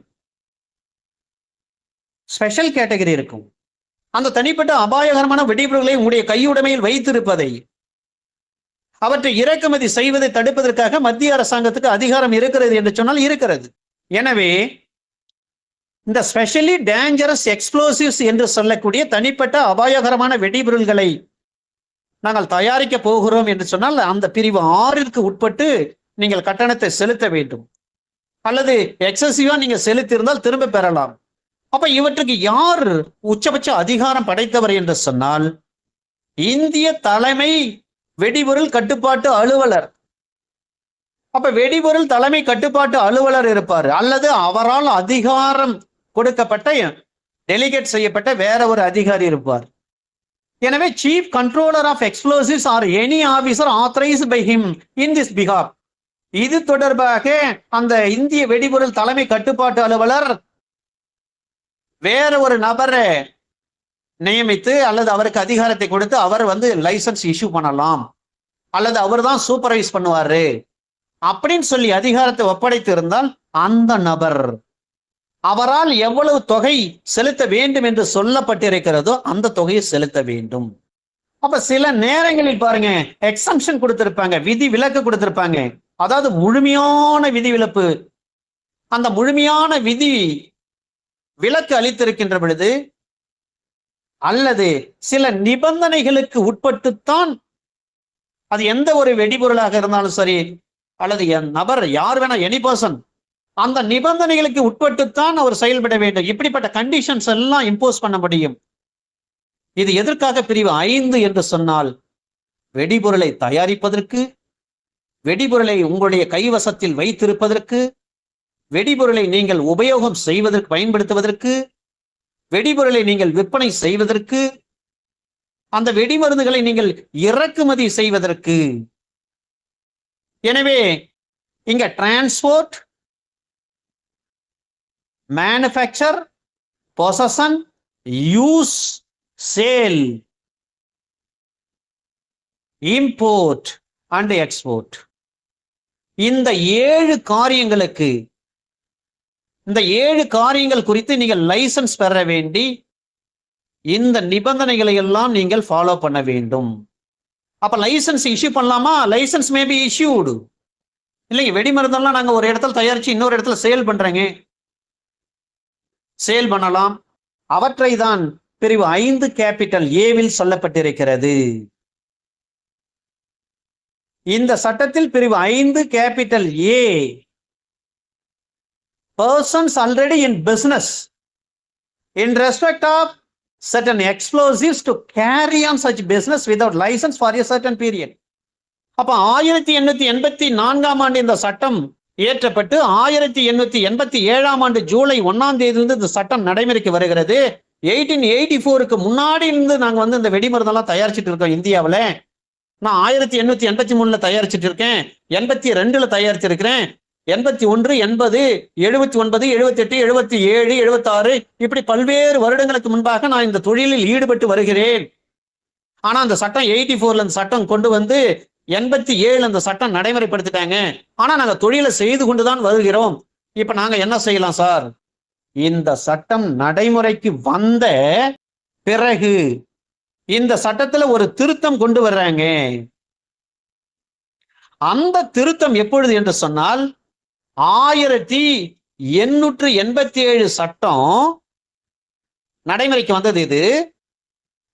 B: ஸ்பெஷல் கேட்டகரி இருக்கும். அந்த தனிப்பட்ட அபாயகரமான வெடிபொருள்களை உங்களுடைய கையுடைமையில் வைத்திருப்பதை, அவற்றை இறக்குமதி செய்வதை தடுப்பதற்காக மத்திய அரசாங்கத்துக்கு அதிகாரம் இருக்கிறது என்று சொன்னால் இருக்கிறது. எனவே இந்த ஸ்பெஷலி டேஞ்சரஸ் எக்ஸ்ப்ளோசிவ்ஸ் என்று சொல்லக்கூடிய தனிப்பட்ட அபாயகரமான வெடிபொருள்களை நாங்கள் தயாரிக்க போகிறோம் என்று சொன்னால் அந்த பிரிவு 6ற்கு உட்பட்டு நீங்கள் கட்டணத்தை செலுத்த வேண்டும். அல்லது எக்ஸசிவா நீங்க செலுத்தியிருந்தால் திரும்ப பெறலாம். அப்ப இவற்றுக்கு யார் உச்சபட்ச அதிகாரம் படைத்தவர் என்று சொன்னால், இந்திய தலைமை வெடிபொருள் கட்டுப்பாட்டு அலுவலர். அப்ப வெடிபொருள் தலைமை கட்டுப்பாட்டு அலுவலர் இருப்பார், அல்லது அவரால் அதிகாரம் கொடுக்கப்பட்ட, டெலிகேட் செய்யப்பட்ட வேற ஒரு அதிகாரி இருப்பார். எனவே chief controller of explosives or any officer authorised by him in this behalf. இது தொடர்பாக அந்த இந்திய வெடிபொருள் தலைமை கட்டுப்பாட்டு அலுவலர் வேற ஒரு நபரை நியமித்து அல்லது அவருக்கு அதிகாரத்தை கொடுத்து அவர் லைசன்ஸ் இஷ்யூ பண்ணலாம், அல்லது அவர் தான் சூப்பர்வைஸ் பண்ணுவாரு அப்படின்னு சொல்லி அதிகாரத்தை ஒப்படைத்து இருந்தால் அந்த நபர் அவரால் எவ்வளவு தொகை செலுத்த வேண்டும் என்று சொல்லப்பட்டிருக்கிறதோ அந்த தொகையை செலுத்த வேண்டும். அப்ப சில நேரங்களில் பாருங்க, எக்ஸம்ஷன் கொடுத்திருப்பாங்க, விதி விலக்கு கொடுத்திருப்பாங்க. அதாவது முழுமையான விதி விலக்கு, அந்த முழுமையான விதி விலக்கு அளித்திருக்கின்ற பொழுது அல்லது சில நிபந்தனைகளுக்கு உட்பட்டுத்தான், அது எந்த ஒரு வெடிபொருளாக இருந்தாலும் சரி, அல்லது நபர் யார் வேணா, எனி பர்சன், அந்த நிபந்தனைகளுக்கு உட்பட்டுத்தான் அவர் செயல்பட வேண்டும். இப்படிப்பட்ட கண்டிஷன்ஸ் எல்லாம் இம்போஸ் பண்ண முடியும். இது எதற்காக பிரிவு 5 என்று சொன்னால், வெடிபொருளை தயாரிப்பதற்கு, வெடிபொருளை உங்களுடைய கைவசத்தில் வைத்திருப்பதற்கு, வெடிபொருளை நீங்கள் உபயோகம் செய்வதற்கு, பயன்படுத்துவதற்கு, வெடிபொருளை நீங்கள் விற்பனை செய்வதற்கு, அந்த வெடிமருந்துகளை நீங்கள் இறக்குமதி செய்வதற்கு. எனவே இங்க transport, manufacture, possession, use, sale, import and export, இந்த 7 காரியங்களுக்கு, இந்த 7 காரியங்கள் குறித்து நீங்கள் லைசன்ஸ் பெற வேண்டி இந்த நிபந்தனைகளை எல்லாம் நீங்கள் ஃபாலோ பண்ண வேண்டும். அப்ப லைசன்ஸ் இஷ்யூ பண்ணலாமா? Licence may be issued. இல்லைங்க, வெடிமருந்தெல்லாம் நாங்க ஒரு இடத்துல தயாரிச்சு இன்னொரு இடத்துல சேல் பண்றேங்க, சேல் பண்ணலாம். அவற்றை தான் பிரிவு 5 கேபிட்டல் ஏவில் சொல்லப்பட்டிருக்கிறது. இந்த சட்டத்தில் பிரிவு 5 capital A, persons already in business in respect of certain explosives to carry on such business without license for a certain period. அப்ப 1884ஆம் ஆண்டு இந்த சட்டம் இயற்றப்பட்டு 1887ஆம் ஆண்டு ஜூலை 1ஆம் தேதியிலிருந்து இந்த சட்டம் நடைமுறைக்கு வருகிறது. 1884க்கு முன்னாடி இருந்து நாங்க இந்த வெடிமருந்தெல்லாம் தயாரிச்சுட்டு இருக்கோம் இந்தியாவில். நான் 1883ல தயாரிச்சுட்டு இருக்கேன், 82ல தயாரிச்சிருக்கிறேன், 81, 80, 79, 78, 77, 76 இப்படி பல்வேறு வருடங்களுக்கு முன்பாக நான் இந்த தொழிலில் ஈடுபட்டு வருகிறேன். ஆனா அந்த சட்டம் 84ல அந்த சட்டம் கொண்டு 87 அந்த சட்டம் நடைமுறைப்படுத்திட்டாங்க. ஆனா நாங்க தொழிலை செய்து கொண்டுதான் வருகிறோம். இப்ப நாங்க என்ன செய்யலாம் சார்? இந்த சட்டம் நடைமுறைக்கு வந்த பிறகு இந்த சட்டத்துல ஒரு திருத்தம் கொண்டு வர்றாங்க. அந்த திருத்தம் எப்பொழுது என்று சொன்னால் 1887 சட்டம் நடைமுறைக்கு வந்தது. இது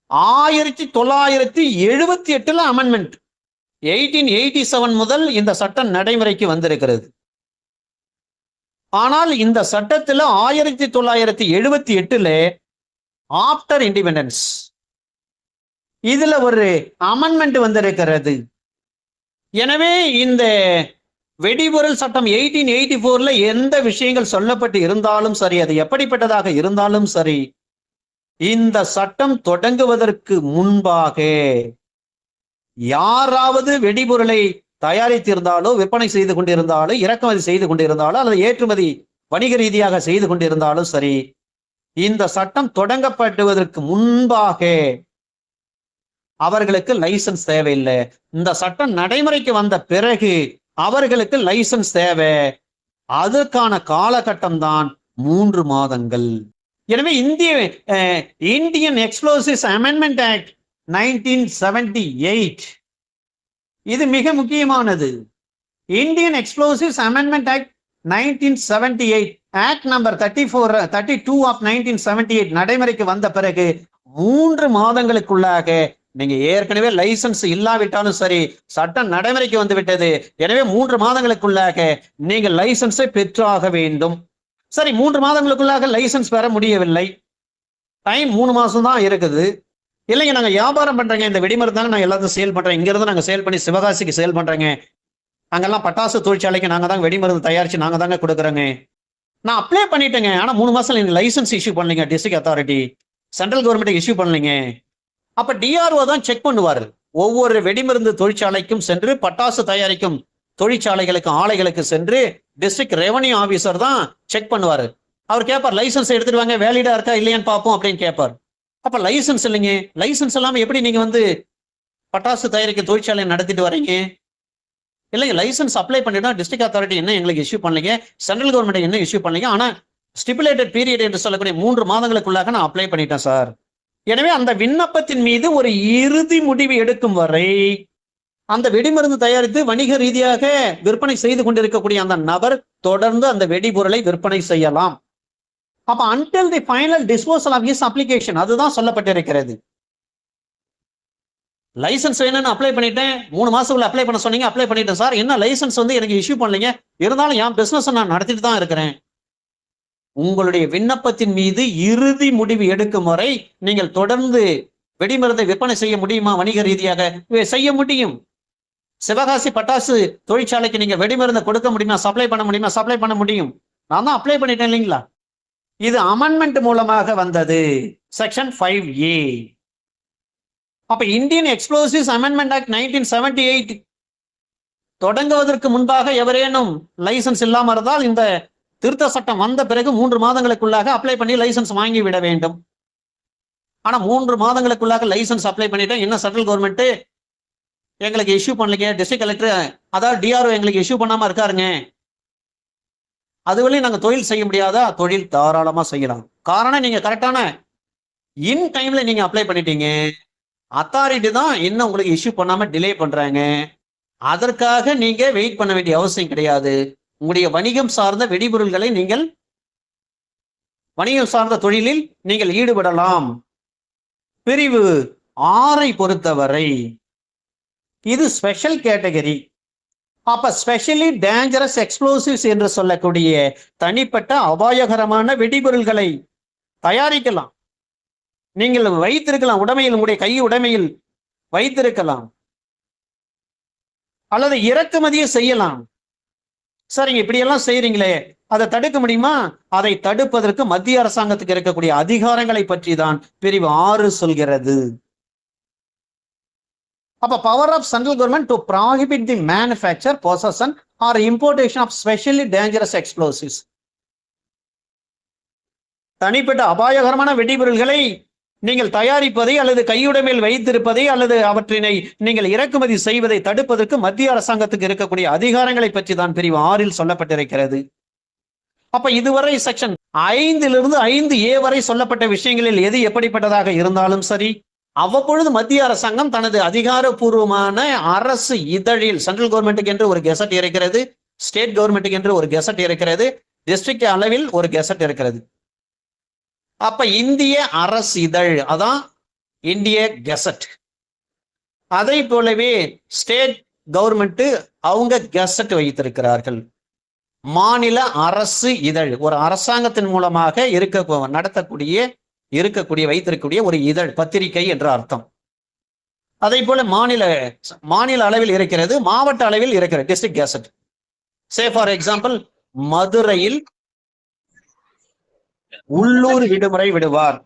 B: 1978 அமெண்ட்மெண்ட், 1887 முதல் இந்த சட்டம் நடைமுறைக்கு வந்திருக்கிறது. ஆனால் இந்த சட்டத்துல 1978 ஆஃப்டர் இண்டிபெண்டன்ஸ் இதுல ஒரு அமெண்ட்மெண்ட் வந்திருக்கிறது. எனவே இந்த வெடிபொருள் சட்டம் 1884 எந்த விஷயங்கள் சொல்லப்பட்டு இருந்தாலும் சரி, அது எப்படிப்பட்டதாக இருந்தாலும் சரி, இந்த சட்டம் தொடங்குவதற்கு முன்பாக யாராவது வெடிபொருளை தயாரித்திருந்தாலோ, விற்பனை செய்து கொண்டிருந்தாலோ, இறக்குமதி செய்து கொண்டிருந்தாலோ, அல்லது ஏற்றுமதி வணிக ரீதியாக செய்து கொண்டிருந்தாலும் சரி, இந்த சட்டம் தொடங்கப்படுவதற்கு முன்பாக அவர்களுக்கு லைசன்ஸ் தேவையில்லை. இந்த சட்டம் நடைமுறைக்கு வந்த பிறகு அவர்களுக்கு லைசன்ஸ் தேவை. அதற்கான காலகட்டம் தான் 3 மாதங்கள். எனவே இந்தியன் எக்ஸ்ப்ளோசிவ்ஸ் அமெண்ட்மெண்ட் ஆக்ட் 1978 இது மிக முக்கியமானது. Indian explosives amendment act 1978 act number 32 of 1978 நடைமுறைக்கு வந்த பிறகு 3 மாதங்களுக்குள்ளாக நீங்க ஏற்கனவே லைசன்ஸ் இல்லாவிட்டாலும் சரி, சட்டம் நடைமுறைக்கு வந்து விட்டது. எனவே 3 மாதங்களுக்குள்ளாக நீங்கள் லைசன்ஸை பெற்றாக வேண்டும். சரி, 3 மாதங்களுக்குள்ளாக லைசன்ஸ் பெற முடியவில்லை, டைம் 3 மாசம் தான் இருக்குது. இல்லைங்க, நாங்க வியாபாரம் பண்றேங்க, இந்த வெடிமருந்து தாங்க நான் எல்லாத்தையும் சேல் பண்றேன், இங்க இருந்து நாங்க சேல் பண்ணி சிவகாசிக்கு சேல் பண்றேங்க, அங்கெல்லாம் பட்டாசு தொழிற்சாலைக்கு நாங்க தாங்க வெடிமருந்து தயாரிச்சு நாங்க தாங்க கொடுக்குறோங்க, நான் அப்ளை பண்ணிட்டேங்க, ஆனா 3 மாசம் நீங்க லைசன்ஸ் இஷ்யூ பண்ணலீங்க, district authority central government issue பண்ணலீங்க. அப்ப டிஆர்ஓ தான் செக் பண்ணுவாரு. ஒவ்வொரு வெடிமருந்து தொழிற்சாலைக்கும் சென்று, பட்டாசு தயாரிக்கும் தொழிற்சாலைகளுக்கு ஆலைகளுக்கு சென்று டிஸ்ட்ரிக்ட் ரெவன்யூ ஆபீசர் தான் செக் பண்ணுவாரு. அவர் கேட்பார், லைசன்ஸ் எடுத்துட்டு வாங்க, வேலிடா இருக்கா இல்லையான்னு பார்ப்போம் அப்படின்னு கேட்பார். அப்ப லைசன்ஸ் இல்லைங்க, லைசன்ஸ் இல்லாம எப்படி நீங்க பட்டாசு தயாரிக்கும் தொழிற்சாலை நடத்திட்டு வரீங்க? இல்லைங்க, லைசன்ஸ் அப்ளை பண்ணிட்டோம், டிஸ்ட்ரிக்ட் அத்தாரிட்டி என்ன எங்களுக்கு இஷ்யூ பண்ணலீங்க, சென்ட்ரல் கவர்மெண்ட் என்ன இஷ்யூ பண்ணலீங்க, ஆனா ஸ்டிபுலேட்டட் பீரியட் என்று சொல்லக்கூடிய 3 மாதங்களுக்குள்ளாக நான் அப்ளை பண்ணிட்டேன் சார். எனவே அந்த விண்ணப்பத்தின் மீது ஒரு இறுதி முடிவு எடுக்கும் வரை அந்த வெடிமருந்து தயாரித்து வணிக ரீதியாக விற்பனை செய்து கொண்டிருக்கக்கூடிய அந்த நபர் தொடர்ந்து அந்த வெடிபொருளை விற்பனை செய்யலாம். அப்ப until the final disposal of his application, அதுதான் சொல்லப்பட்டிருக்கிறது. லைசன்ஸ் வேணும்னு அப்ளை பண்ணிட்டேன், 3 மாசத்துக்குள்ள அப்ளை பண்ண சொன்னீங்க, அப்ளை பண்ணிட்டேன் சார், என்ன லைசன்ஸ் எனக்கு இஷ்யூ பண்ணலீங்க, இருந்தாலும் என் பிசினஸ் நான் நடத்திட்டு தான் இருக்கிறேன். உங்களுடைய விண்ணப்பத்தின் மீது இறுதி முடிவு எடுக்கும் வரை நீங்கள் தொடர்ந்து வெடிமருந்தை விற்பனை செய்ய முடியுமா? வணிக ரீதியாக செய்ய முடியும். சிவகாசி பட்டாசு தொழிற்சாலைக்கு நீங்க வெடிமருந்தை கொடுக்க முடியுமா? சப்ளை பண்ண முடியுமா? சப்ளை பண்ண முடியும். நான் தான் அப்ளை பண்ணிட்டேன் இல்லைங்களா? இது அமெண்ட்மெண்ட் மூலமாக வந்தது, செக்ஷன் 5A. அப்ப இந்தியன் எக்ஸ்ப்ளோசிவ்ஸ் அமெண்ட்மெண்ட் ஆக்ட் 1978 தொடங்குவதற்கு முன்பாக எவரேனும் லைசன்ஸ் இல்லாம இருந்தால் இந்த திருத்த சட்டம் வந்த பிறகு 3 மாதங்களுக்குள்ளாக அப்ளை பண்ணி லைசன்ஸ் வாங்கி விட வேண்டும். ஆனா 3 மாதங்களுக்குள்ளாக லைசன்ஸ் அப்ளை பண்ணிட்டேன், என்ன சென்ட்ரல் கவர்மெண்ட் எங்களுக்கு இஷ்யூ பண்ணலீங்க, டிஸ்ட்ரிக்ட் கலெக்டர் அதாவது டிஆர்ஓ எங்களுக்கு இஷ்யூ பண்ணாம இருக்காருங்க, அதுவரையும் நாங்க தொழில் செய்ய முடியாதா? தொழில் தாராளமா செய்யலாம். காரணம், நீங்க கரெக்டான இன் டைம்ல நீங்க அப்ளை பண்ணிட்டீங்க, அத்தாரிட்டி தான் என்ன உங்களுக்கு இஷ்யூ பண்ணாம டிலே பண்றாங்க, அதற்காக நீங்க வெயிட் பண்ண வேண்டிய அவசியம் கிடையாது. உங்களுடைய வணிகம் சார்ந்த வெடிபொருள்களை நீங்கள் வணிகம் சார்ந்த தொழிலில் நீங்கள் ஈடுபடலாம். பிரிவு 6 பொறுத்தவரை இது ஸ்பெஷல் கேட்டகரி. அப்ப ஸ்பெஷலி டேஞ்சரஸ் எக்ஸ்ப்ளோசிவ்ஸ் என்று சொல்லக்கூடிய தனிப்பட்ட அபாயகரமான வெடிபொருள்களை தயாரிக்கலாம், நீங்கள் வைத்திருக்கலாம், உடைமையில் உங்களுடைய கை உடைமையில் வைத்திருக்கலாம், அல்லது இறக்குமதியை செய்யலாம். சரிங்க, இப்படியெல்லாம் செய்யறீங்களே, அதை தடுக்க முடியுமா? அதை தடுப்பதற்கு மத்திய அரசாங்கத்துக்கு இருக்கக்கூடிய அதிகாரங்களை பற்றி தான் பிரிவு 6 சொல்கிறது. அப்ப power of central government to prohibit the manufacture, possession or importation of specially dangerous explosives. தனிப்பட்ட அபாயகரமான வெடிபொருள்களை நீங்கள் தயாரிப்பதை அல்லது கையுடைமையில் வைத்திருப்பதை அல்லது அவற்றினை நீங்கள் இறக்குமதி செய்வதை தடுப்பதற்கு மத்திய அரசாங்கத்துக்கு இருக்கக்கூடிய அதிகாரங்களை பற்றி தான் பிரிவு 6 சொல்லப்பட்டிருக்கிறது. அப்ப இதுவரை செக்ஷன் 5 5A வரை சொல்லப்பட்ட விஷயங்களில் எது எப்படிப்பட்டதாக இருந்தாலும் சரி, அவ்வப்பொழுது மத்திய அரசாங்கம் தனது அதிகாரப்பூர்வமான அரசு இதழில், சென்ட்ரல் கவர்மெண்ட்டுக்கு என்று ஒரு கெசட் இருக்கிறது, ஸ்டேட் கவர்மெண்ட்டுக்கு என்று ஒரு கெசட் இருக்கிறது, டிஸ்ட்ரிக்ட் அளவில் ஒரு கெசட் இருக்கிறது. அப்ப இந்திய அரசு இதழ், அதான் இந்திய கெசட். அதை போலவே ஸ்டேட் கவர்மெண்ட் அவங்க கெசட் வைத்திருக்கிறார்கள். மாநில அரசு இதழ் ஒரு அரசாங்கத்தின் மூலமாக இருக்கக்கூடிய வைத்திருக்கக்கூடிய ஒரு இதழ், பத்திரிகை என்ற அர்த்தம். அதே போல மாநில அளவில் இருக்கிறது, மாவட்ட அளவில் இருக்கிறது district gazette. Say for example, மதுரையில் உள்ளூர் விடுமுறை விடுவார்.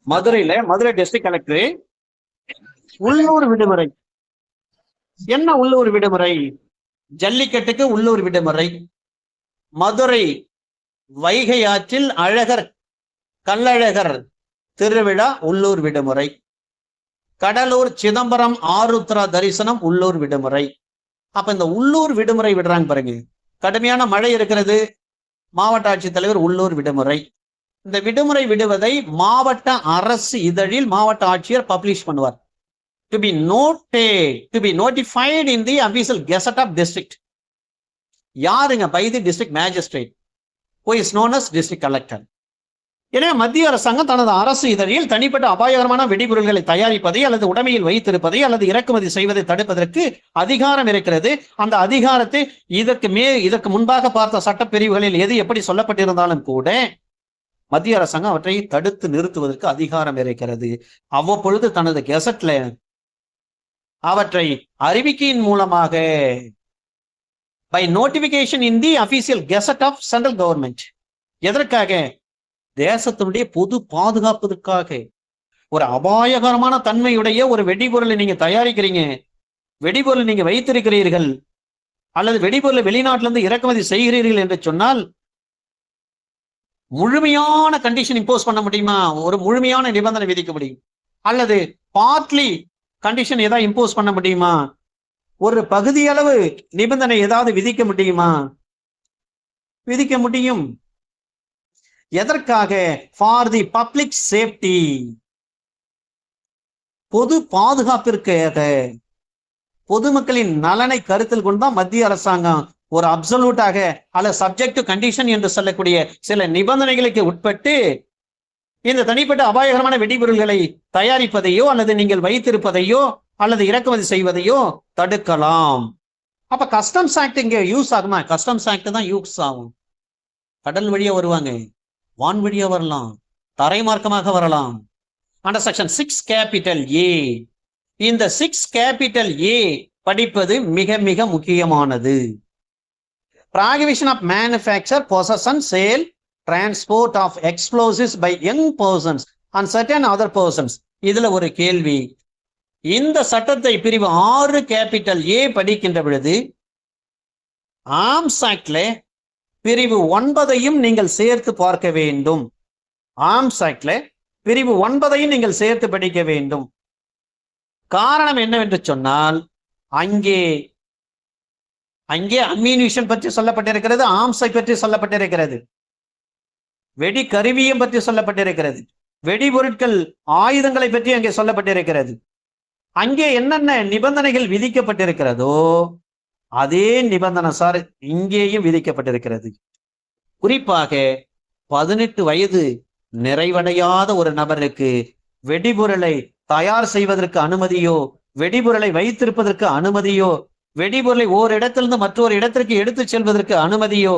B: மதுரை டிஸ்ட்ரிக்ட் கலெக்டர் உள்ளூர் விடுமுறை. என்ன உள்ளூர் விடுமுறை? ஜல்லிக்கட்டுக்கு உள்ளூர் விடுமுறை. மதுரை வைகை ஆற்றில் கள்ளழகர் திருவிழா உள்ளூர் விடுமுறை. கடலூர் சிதம்பரம் ஆருத்ரா தரிசனம் உள்ளூர் விடுமுறை. அப்ப இந்த உள்ளூர் விடுமுறை விடுறாங்க பாருங்க. கடுமையான மழை இருக்கிறது, மாவட்ட ஆட்சித்தலைவர் உள்ளூர் விடுமுறை. இந்த விடுமுறை விடுவதை மாவட்ட அரசு இதழில் மாவட்ட ஆட்சியர் பப்ளிஷ் பண்ணுவார். To be notified in the official gazette of district. யாருங்க? by the district magistrate, who is known as district collector. எனவே மத்திய அரசாங்கம் தனது அரசு இதழில் தனிப்பட்ட அபாயகரமான வெடிபொருள்களை தயாரிப்பதை அல்லது உடைமையில் வைத்திருப்பதை அல்லது இறக்குமதி செய்வதை தடுப்பதற்கு அதிகாரம் இருக்கிறது. அந்த அதிகாரத்தை இதற்கு முன்பாக பார்த்த சட்டப்பிரிவுகளில் எது எப்படி சொல்லப்பட்டிருந்தாலும் கூட மத்திய அரசாங்கம் அவற்றை தடுத்து நிறுத்துவதற்கு அதிகாரம் இருக்கிறது. அவ்வப்பொழுது தனது கெசட்ல அவற்றை அறிவிக்கையின் மூலமாக by notification in the official gazette of central government. எதற்காக? தேசத்தினுடைய பொது பாதுகாப்பதற்காக. ஒரு அபாயகரமான தன்மையுடைய ஒரு வெடிபொருளை நீங்க தயாரிக்கிறீங்க, வெடிபொருளை நீங்க வைத்திருக்கிறீர்கள், அல்லது வெடிபொருளை வெளிநாட்டிலிருந்து இறக்குமதி செய்கிறீர்கள் என்று சொன்னால் முழுமையான கண்டிஷன் இம்போஸ் பண்ண முடியுமா? ஒரு முழுமையான நிபந்தனை விதிக்க முடியும். அல்லது பார்ட்லி கண்டிஷன் ஏதாவது இம்போஸ் பண்ண முடியுமா? ஒரு பகுதியளவு நிபந்தனை ஏதாவது விதிக்க முடியுமா? விதிக்க முடியும். எதற்காக? ஃபார் தி பப்ளிக் சேஃப்டி, பொது பாதுகாப்பிற்காக, பொதுமக்களின் நலனை கருத்தில் கொண்டுதான் மத்திய அரசாங்கம் ஒரு அப்சல்யூட்டாக அல்ல சப்ஜெக்ட் டு கண்டிஷன் என்று சொல்லக்கூடிய சில நிபந்தனைகளுக்கு உட்பட்டு இந்த தனிப்பட்ட அபாயகரமான வெடிபொருள்களை தயாரிப்பதையோ அல்லது நீங்கள் வைத்திருப்பதையோ அல்லது இறக்குமதி செய்வதையோ தடுக்கலாம். அப்ப கஸ்டம்ஸ் ஆக்ட் இங்க யூஸ் ஆகுமா? கஸ்டம்ஸ் ஆக்ட் தான் யூஸ் ஆகும். கடல் வழியா வருவாங்க, வான் வழியா வரலாம், தரை மார்க்கமாக வரலாம். அண்டர் செக்ஷன் 6 கேபிட்டல் ஏ, இந்த 6 கேபிட்டல் ஏ படிப்பது மிக மிக முக்கியமானது. Prohibition of manufacture, possession, sale, transport of explosives by young persons and certain other persons. இதுல ஒரு கேள்வி. இந்த சட்டத்தை பிரிவு 6 கேபிட்டல் ஏ படிக்கின்ற பொழுது ஆர்ம்ஸ் ஆக்ட்ல பிரிவு 9ஐயும் நீங்கள் சேர்த்து பார்க்க வேண்டும். ஆர்ம்ஸ் ஆக்ட்ல பிரிவு 9ஐயும் நீங்கள் சேர்த்து படிக்க வேண்டும். காரணம் என்னவென்று சொன்னால் அங்கே அம்யூனிஷன் பற்றி சொல்லப்பட்டிருக்கிறது, ஆர்ம்ஸை பற்றி சொல்லப்பட்டிருக்கிறது, வெடி கருவியும் பற்றி சொல்லப்பட்டிருக்கிறது, வெடிபொருட்கள் ஆயுதங்களை பற்றி அங்கே சொல்லப்பட்டிருக்கிறது. அங்கே என்னென்ன நிபந்தனைகள் விதிக்கப்பட்டிருக்கிறதோ அதே நிபந்தனை சார் இங்கேயும் விதிக்கப்பட்டிருக்கிறது. குறிப்பாக 18 வயது நிறைவடையாத ஒரு நபருக்கு வெடிபொருளை தயார் செய்வதற்கு அனுமதியோ, வெடிபொருளை வைத்திருப்பதற்கு அனுமதியோ, வெடிபொருளை ஓரிடத்திலிருந்து மற்றொரு இடத்திற்கு எடுத்துச் செல்வதற்கு அனுமதியோ,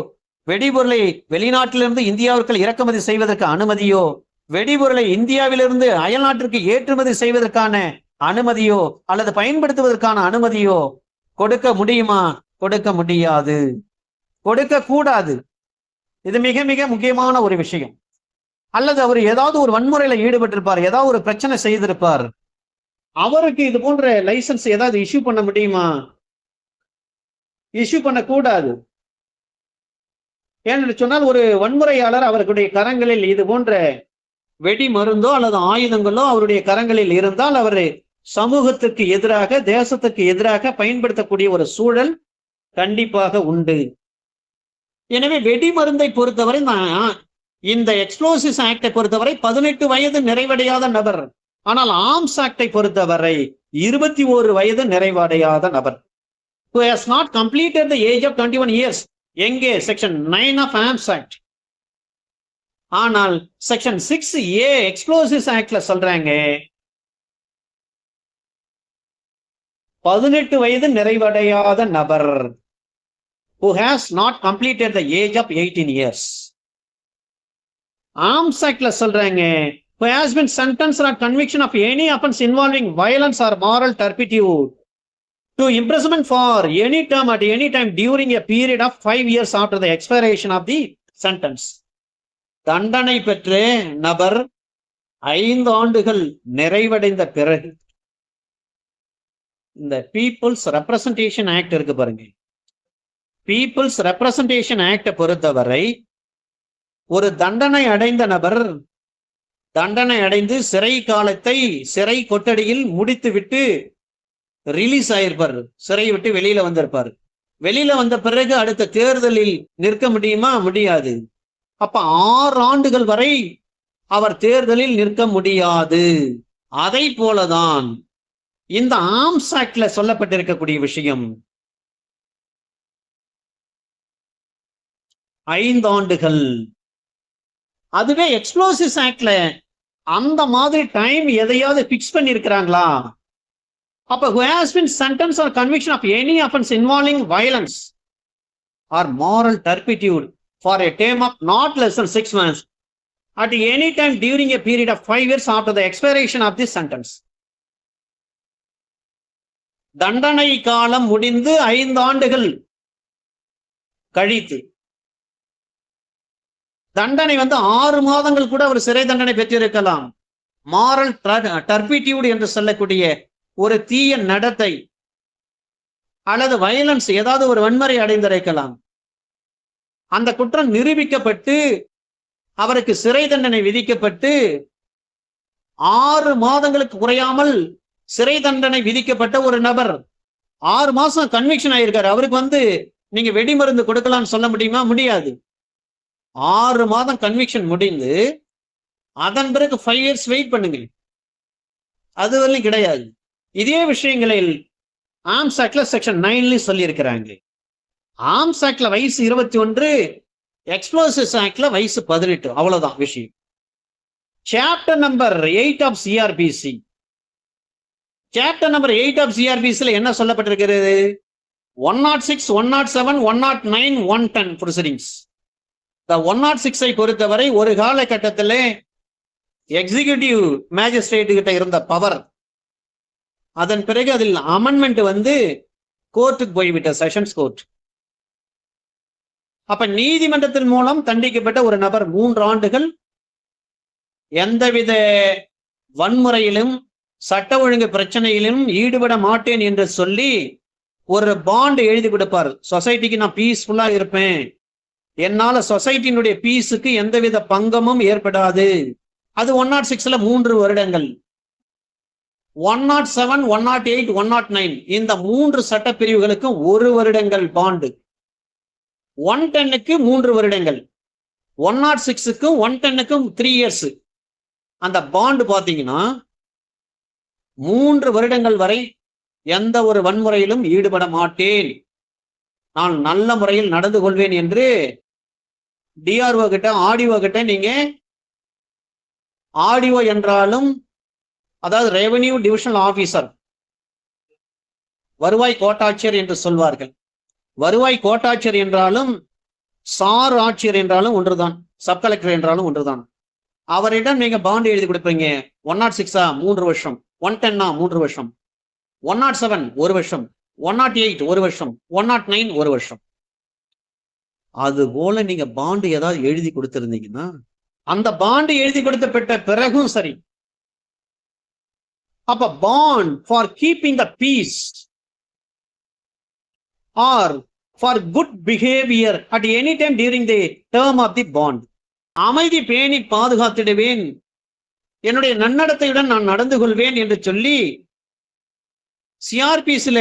B: வெடிபொருளை வெளிநாட்டிலிருந்து இந்தியாவிற்குள் இறக்குமதி செய்வதற்கு அனுமதியோ, வெடிபொருளை இந்தியாவிலிருந்து அயல்நாட்டிற்கு ஏற்றுமதி செய்வதற்கான அனுமதியோ அல்லது பயன்படுத்துவதற்கான அனுமதியோ கொடுக்க முடியுமா? கொடுக்க முடியாது, கொடுக்க கூடாது. இது மிக மிக முக்கியமான ஒரு விஷயம். அல்லது அவர் ஏதாவது ஒரு வன்முறையில ஈடுபட்டிருப்பார், ஏதாவது ஒரு பிரச்சனை செய்திருப்பார், அவருக்கு இது போன்ற லைசன்ஸ் ஏதாவது இஷ்யூ பண்ண முடியுமா? இஷ்யூ பண்ணக்கூடாது. ஏன்னு சொன்னால் ஒரு வன்முறையாளர் அவர்களுடைய கரங்களில் இது போன்ற வெடி மருந்தோ அல்லது ஆயுதங்களோ அவருடைய கரங்களில் இருந்தால் அவர் சமூகத்துக்கு எதிராக, தேசத்துக்கு எதிராக பயன்படுத்தக்கூடிய ஒரு சூழல் கண்டிப்பாக உண்டு. எனவே வெடி மருந்தை பொறுத்தவரை இந்த எக்ஸ்ப்ளோசிவ்ஸ் ஆக்டை பொறுத்தவரை 18 வயது நிறைவடையாத நபர் ஆனால் ஆர்ம்ஸ் ஆக்டை பொறுத்தவரை 21 வயது நிறைவடையாத நபர், who has not completed the age of 21 years. எங்கே? Section 9 of arms act. ஆனால் செக்ஷன் 6A எக்ஸ்ப்ளோசிவ்ஸ் ஆக்ட்ல சொல்றாங்க 18 வயது நிறைவடையாத நபர், who has not completed the age of 18 years. Arms ஆக்ட்ல சொல்றாங்க who has been sentenced or conviction of any offense involving violence or moral turpitude to imprisonment for any term at any time during a period of 5 years after the expiration of the sentence. தண்டனை பெற்ற நபர் 5 ஆண்டுகள் நிறைவடைந்த பிறகு, இந்த peoples representation act இருக்கு பாருங்க, peoples representation act பொறுத்தவரை ஒரு தண்டனை அடைந்த நபர் தண்டனை அடைந்து சிறை காலத்தை சிறை கொட்டடியில் முடித்துவிட்டு ரிலீஸ் ஆயிருப்பார், சிறை விட்டு வெளியில வந்திருப்பார். வெளியில வந்த பிறகு அடுத்த தேர்தலில் நிற்க முடியுமா? முடியாது. அப்ப 6 ஆண்டுகள் வரை அவர் தேர்தலில் நிற்க முடியாது. அதை போலதான் இந்த ஆர்ம்ஸ் ஆக்ட்ல சொல்லப்பட்டிருக்கக்கூடிய விஷயம் 5 ஆண்டுகள். அதுவே எக்ஸ்ப்ளோசிவ்ஸ் ஆக்ட்ல அந்த மாதிரி டைம் எதையாவது பிக்ஸ் பண்ணி இருக்கிறாங்களா? அப்ப who has been sentenced or conviction of any offense involving violence or moral turpitude for a term of not less than 6 months at any time during a period of 5 years after the expiration of this sentence. தண்டனை காலம் முடிந்து 5 ஆண்டுகள் கழித்து, தண்டனை 6 மாதங்கள் கூட ஒரு சிறை தண்டனை பெற்றிருக்கலாம். மாரல் டர்பிட்யூட் என்று சொல்லக்கூடிய ஒரு தீய நடத்தை அல்லது வயலன்ஸ், ஏதாவது ஒரு வன்முறை அடைந்திருக்கலாம். அந்த குற்றம் நிரூபிக்கப்பட்டு அவருக்கு சிறை தண்டனை விதிக்கப்பட்டு 6 மாதங்களுக்கு குறையாமல் சிறை தண்டனை விதிக்கப்பட்ட ஒரு நபர் 6 மாசம் கன்விக்ஷன் ஆயிருக்காரு. அவருக்கு நீங்க வெடிமருந்து கொடுக்கலாம்னு சொல்ல முடியுமா? முடியாது. 6 மாதம் கன்விக்ஷன் முடிந்து அதன் பிறகு 5 இயர்ஸ் வெயிட் பண்ணுங்க, அது வரலும் கிடையாது. இதே விஷயங்களில் ஆர்ம்ஸ் ஆக்ட்ல செக்ஷன் 9 சொல்லி இருக்கிறாங்க. ஆர்ம்ஸ் ஆக்ட்ல வயசு 21, எக்ஸ்ப்ளோசிவ்ஸ் ஆக்ட்ல வயசு 18. அவ்வளவுதான் விஷயம். Chapter number 8 of CrPC, chapter number 8 of சிஆர்பிசில என்ன சொல்லப்பட்டிருக்கிறது? 106, 107, 109, 110 ப்ரொசீடிங்ஸ். இந்த 106ஐ பொறுத்தவரை ஒரு காலகட்டத்தில் எக்ஸிகியூட்டிவ் மேஜிஸ்ட்ரேட் கிட்ட இருந்த பவர், அதன் பிறகு அதில் அமெண்ட்மெண்ட் கோர்ட்டுக்கு போய்விட்ட, செஷன்ஸ் கோர்ட். அப்ப நீதிமன்றத்தின் மூலம் தண்டிக்கப்பட்ட ஒரு நபர் 3 ஆண்டுகள் எந்தவித வன்முறையிலும் சட்ட ஒழுங்கு பிரச்சனையிலும் ஈடுபட மாட்டேன் என்று சொல்லி ஒரு பாண்ட் எழுதி கொடுப்பார். சொசைட்டிக்கு நான் பீஸ்ஃபுல்லா இருப்பேன், என்னால சொசைட்டியினுடைய பீஸுக்கு எந்தவித பங்கமும் ஏற்படாது. அது 106ல 3 வருடங்கள். 107, 108, 109 இந்த 3 சட்ட பிரிவுகளுக்கும் 1 வருடங்கள் பாண்டு. 110க்கு 3 வருடங்கள், 106க்கும் 110க்கும் 3 இயர்ஸ். அந்த பாண்டு பாத்தீங்கன்னா 3 வருடங்கள் வரை எந்த ஒரு வன்முறையிலும் ஈடுபட மாட்டேன், நான் நல்ல முறையில் நடந்து கொள்வேன் என்று டிஆர்ஓ கிட்ட, ஆடிஓ கிட்ட, நீங்க ஆடிஓ என்றாலும் அதாவது ரெவென்யூ டிவிஷனல் ஆபீசர், வருவாய் கோட்டாட்சியர் என்று சொல்வார்கள். வருவாய் கோட்டாட்சியர் என்றாலும் சார் ஆட்சியர் என்றாலும் ஒன்றுதான், சப் கலெக்டர் என்றாலும் ஒன்றுதான். அவரிடம் நீங்க பாண்டு எழுதி கொடுப்பீங்க. 106 3 வருஷம், 110 3 வருஷம், 107 1 வருஷம், 108 1 வருஷம், 109 1 வருஷம். அது போல நீங்க பாண்டு ஏதாவது எழுதி கொடுத்திருந்தீங்கன்னா அந்த பாண்டு எழுதி கொடுத்தப்பட்ட பிறகும் சரி. அப்ப bond for keeping the peace or for good behaviour at any time during the term of the bond, அமைதி பேணி பாதுகாத்திடுவேன், என்னுடைய நன்னடத்தையுடன் நான் நடந்து கொள்வேன் என்று சொல்லி சிஆர்பிஸ்ல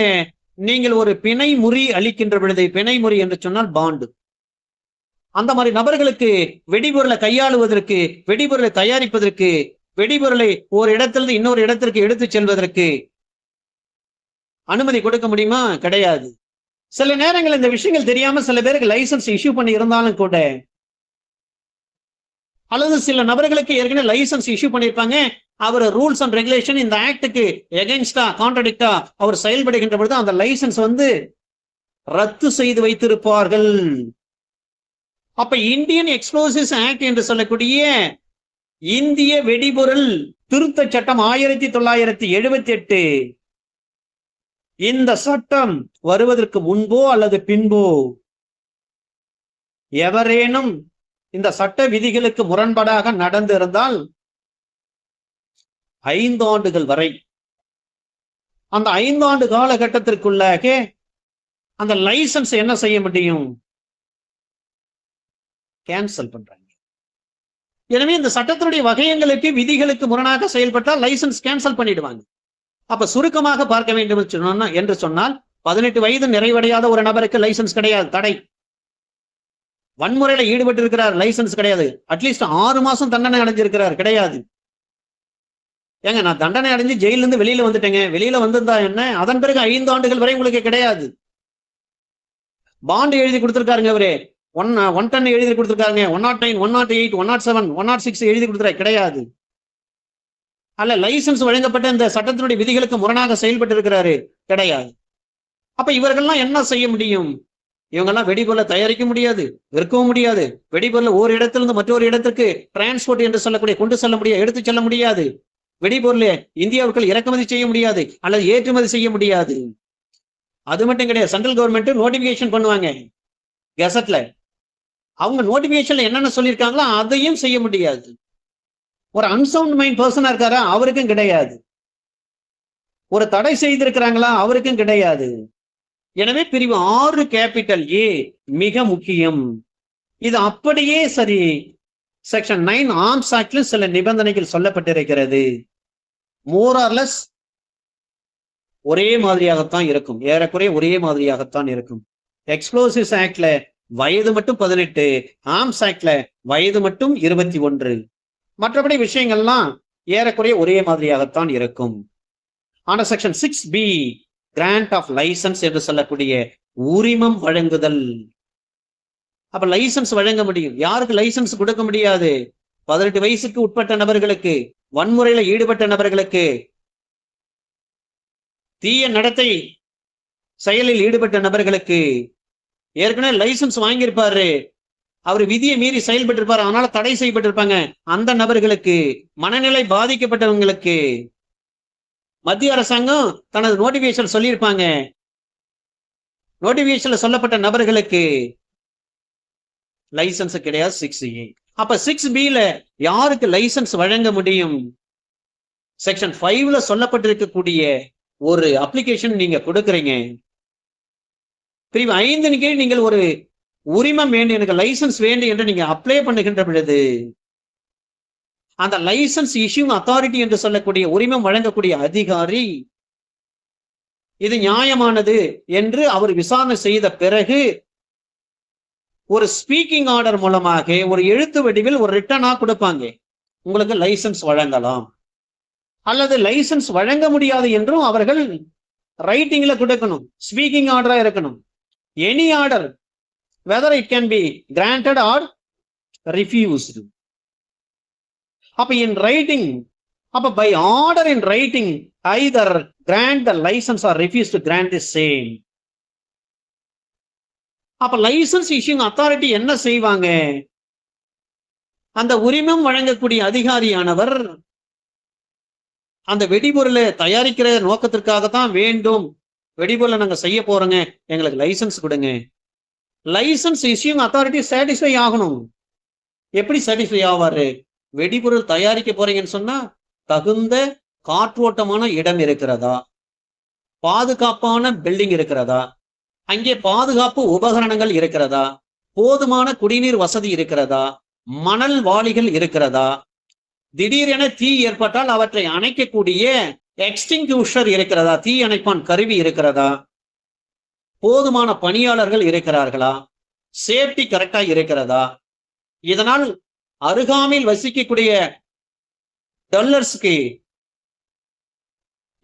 B: நீங்கள் ஒரு பிணை முறி அளிக்கின்ற பொழுது, பிணை முறி என்று சொன்னால் பாண்டு, அந்த மாதிரி நபர்களுக்கு வெடிபொருளை கையாளுவதற்கு, வெடிபொருளை தயாரிப்பதற்கு வெடிபொருளை ஒரு இடத்திலிருந்து இன்னொரு இடத்திற்கு எடுத்து செல்வதற்கு அனுமதி கொடுக்க முடியுமா? கிடையாது. சில நேரங்கள் இந்த விஷயங்கள் தெரியாம சில பேருக்கு லைசன்ஸ் இஷ்யூ பண்ணி இருந்தாலும் கூட, அல்லது சில நபர்களுக்கு ஏற்கனவே லைசன்ஸ் இஷ்யூ பண்ணியிருப்பாங்க, அவர் ரூல்ஸ் அண்ட் ரெகுலேஷன் இந்த ஆக்டுக்கு எகென்ஸ்டா கான்ட்ரடிக்டா அவர் செயல்படுகின்ற பொழுது அந்த லைசன்ஸ் ரத்து செய்து வைத்திருப்பார்கள். அப்ப இந்தியன் எக்ஸ்ப்ளோசிவ்ஸ் ஆக்ட் என்று சொல்லக்கூடிய இந்திய வெடிபொருள் திருத்த சட்டம் 1978, இந்த சட்டம் வருவதற்கு முன்போ அல்லது பின்போ எவரேனும் இந்த சட்ட விதிகளுக்கு முரண்பாடாக நடந்திருந்தால் 5 ஆண்டுகள் வரை, அந்த 5 ஆண்டு காலகட்டத்திற்குள்ளாக அந்த லைசன்ஸ் என்ன செய்ய முடியும்? கேன்சல் பண்றாங்க. எனவே இந்த சட்டத்தினுடைய வகையங்களுக்கு விதிகளுக்கு முரணாக செயல்பட்டால் லைசன்ஸ் கேன்சல் பண்ணிடுவாங்க. அப்ப சுருக்கமாக பார்க்க வேண்டும் என்று சொன்னால் 18 வயது நிறைவடையாத ஒரு நபருக்கு லைசன்ஸ் கிடையாது, தடை. வன்முறையில ஈடுபட்டு இருக்கிறார், லைசன்ஸ் கிடையாது. அட்லீஸ்ட் 6 மாசம் தண்டனை அடைஞ்சிருக்கிறார், கிடையாது. ஏங்க, நான் தண்டனை அடைஞ்சு ஜெயில இருந்து வெளியில வந்துட்டேங்க, வெளியில வந்திருந்தா என்ன, அதன் பிறகு 5 ஆண்டுகள் வரை உங்களுக்கு கிடையாது. பாண்டு எழுதி கொடுத்திருக்காருங்க, அவரு 110 எழுதி கொடுத்திருக்காங்க, 109, 108, 107, 106 எழுதி கொடுத்துற, கிடையாது. அல்ல லைசன்ஸ் வழங்கப்பட்ட இந்த சட்டத்தினுடைய விதிகளுக்கு முரணாக செயல்பட்டு இருக்கிறாரு, கிடையாது. அப்ப இவர்கள்லாம் என்ன செய்ய முடியும்? இவங்கெல்லாம் வெடிபொருளை தயாரிக்க முடியாது, விற்கவும் முடியாது. வெடிபொருளை ஒரு இடத்திலிருந்து மற்றொரு இடத்துக்கு டிரான்ஸ்போர்ட் என்று சொல்லக்கூடிய கொண்டு செல்ல முடியாது, எடுத்து செல்ல முடியாது. வெடிபொருளை இந்தியாவுக்குள் இறக்குமதி செய்ய முடியாது அல்லது ஏற்றுமதி செய்ய முடியாது. அது மட்டும் கிடையாது, சென்ட்ரல் கவர்மெண்ட் நோட்டிபிகேஷன் பண்ணுவாங்க கெசட்ல. அவங்க நோட்டிபிகேஷன்ல என்னென்ன சொல்லியிருக்காங்களோ அதையும் செய்ய முடியாது. ஒரு அன்சவுண்ட் மைண்ட் பர்சனா இருக்காரா? அவருக்கும் கிடையாது. ஒரு தடை செய்திருக்கிறாங்களா? அவருக்கும் கிடையாது. எனவே பிரிவு 6 கேபிட்டல் ஏ மிக முக்கியம். இது அப்படியே சரி செக்ஷன் 9 ஆர்ம்ஸ் ஆக்ட்ல சில நிபந்தனைகள் சொல்லப்பட்டிருக்கிறது. மோர் ஆர் லெஸ் ஒரே மாதிரியாகத்தான் இருக்கும், ஏறக்குறைய ஒரே மாதிரியாகத்தான் இருக்கும். எக்ஸ்ப்ளோசிவ்ஸ் ஆக்ட்ல வயது மட்டும் 18, ஆர்ம்ஸ் ஆக்ட்ல வயது மட்டும் 21. மற்றபடி விஷயங்கள்லாம் ஏறக்குறைய ஒரே மாதிரியாகத்தான் இருக்கும். ஆனா section 6B grand of licence என்று சொல்லக்கூடிய உரிமம் வழங்குதல். அப்ப லைசன்ஸ் வழங்க முடியும். யாருக்கு லைசன்ஸ் கொடுக்க முடியாது? 18 வயசுக்கு உட்பட்ட நபர்களுக்கு, வன்முறையில ஈடுபட்ட நபர்களுக்கு, தீய நடத்தை செயலில் ஈடுபட்ட நபர்களுக்கு, ஏற்கனவே லைசன்ஸ் வாங்கியிருப்பாரு, அவர் விதியை மீறி செயல்பட்டு இருப்பாரு, அதனால தடை செய்யப்பட்டிருப்பாங்க, அந்த நபர்களுக்கு, மனநிலை பாதிக்கப்பட்டவங்களுக்கு. மத்திய அரசாங்கம் தனது நோட்டிபிகேஷன் சொல்லியிருப்பாங்க, நோட்டிபிகேஷன்ல சொல்லப்பட்ட நபர்களுக்கு லைசன்ஸ் கிடையாது 6A. அப்ப 6Bல யாருக்கு லைசன்ஸ் வழங்க முடியும்? செக்ஷன் 5ல சொல்லப்பட்டிருக்கக்கூடிய ஒரு அப்ளிகேஷன் நீங்க கொடுக்குறீங்க, பிரிவு 5 கீழ் நீங்கள் ஒரு உரிமம் வேண்டும், எனக்கு லைசன்ஸ் வேண்டும் என்று நீங்க அப்ளை பண்ணுகின்ற பொழுது அந்த லைசன்ஸ் இஷ்யூங் அத்தாரிட்டி என்று சொல்லக்கூடிய உரிமம் வழங்கக்கூடிய அதிகாரி இது நியாயமானது என்று அவர் விசாரணை செய்த பிறகு ஒரு ஸ்பீக்கிங் ஆர்டர் மூலமாக ஒரு எழுத்து வடிவில் ஒரு ரிட்டனா கொடுப்பாங்க, உங்களுக்கு லைசன்ஸ் வழங்கலாம். அல்லது லைசன்ஸ் வழங்க முடியாது என்றும் அவர்கள் ரைட்டிங்ல கொடுக்கணும், ஸ்பீக்கிங் ஆர்டரா இருக்கணும். Any order whether it can be granted or refused. அப்ப இன் ரைட்டிங், அப்ப by order in writing either grant the licence or refuse to grant the same. அப்ப லைசன்ஸ் இஷ்யூங் அத்தாரிட்டி என்ன செய்வாங்க? அந்த உரிமம் வழங்கக்கூடிய அதிகாரியானவர் அந்த வெடிபொருளை தயாரிக்கிற நோக்கத்திற்காகத்தான் வேண்டும், வெடிபொருளை நாங்க செய்ய போறோங்க, எங்களுக்கு லைசன்ஸ் கொடுங்க. லைசன்ஸ் இஷ்யூங் அத்தாரிட்டி சாட்டிஸ்ஃபை ஆகணும். எப்படி சாட்டிஸ்ஃபை ஆவாரு? வெடிபொருள் தயாரிக்க போறீங்கன்னு சொன்னா தகுந்த காற்றோட்டமான இடம் இருக்கிறதா, பாதுகாப்பான பில்டிங் இருக்கிறதா, அங்கே பாதுகாப்பு உபகரணங்கள் இருக்கிறதா, போதுமான குடிநீர் வசதி இருக்கிறதா, மணல் வாளிகள் இருக்கிறதா, திடீரென தீ ஏற்பட்டால் அவற்றை அணைக்கக்கூடிய எக்ஸ்டிங்யூஷர் இருக்கிறதா, தீ அணைப்பான் கருவி இருக்கிறதா, போதுமான பணியாளர்கள் இருக்கிறார்களா, சேஃப்டி கரெக்டா இருக்கிறதா, இதனால் அருகாமையில் வசிக்கக்கூடிய டாலர்ஸ்க்கு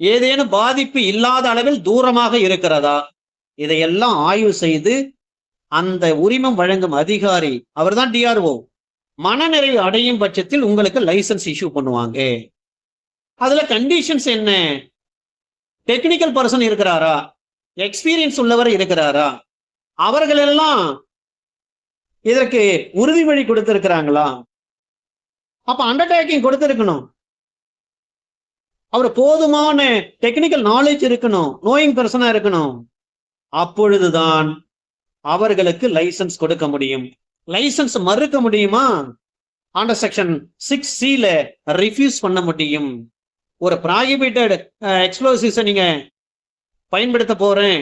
B: ஏதேனும் பாதிப்பு இல்லாத அளவில் தூரமாக இருக்கிறதா, இதையெல்லாம் ஆய்வு செய்து அந்த உரிமம் வழங்கும் அதிகாரி, அவர்தான் டிஆர்ஓ, மனநிறைவு அடையும் பட்சத்தில் உங்களுக்கு லைசன்ஸ் இஷ்யூ பண்ணுவாங்க. அதுல கண்டிஷன்ஸ் என்ன? டெக்னிக்கல் பர்சன் இருக்கிறாரா, எக்ஸ்பீரியன்ஸ் உள்ளவர் இருக்கிறாரா, அவர்கள் எல்லாம் இதற்கு உறுதிமொழி கொடுத்திருக்கிறாங்களா? அப்ப அண்டர்டேக்கிங் கொடுத்திருக்கணும். அவர் போதுமான டெக்னிக்கல் நாலேஜ் இருக்கணும், நோயிங் பர்சனா இருக்கணும். அப்பொழுதுதான் அவர்களுக்கு லைசன்ஸ் கொடுக்க முடியும். லைசன்ஸ் மறுக்க முடியுமா? அண்டர் செக்ஷன் 6C ரிஃப்யூஸ் பண்ண முடியும். ஒரு ப்ராஹிபிட்டட் எக்ஸ்ப்ளோசிவ்ஸை நீங்க பயன்படுத்த போறேன்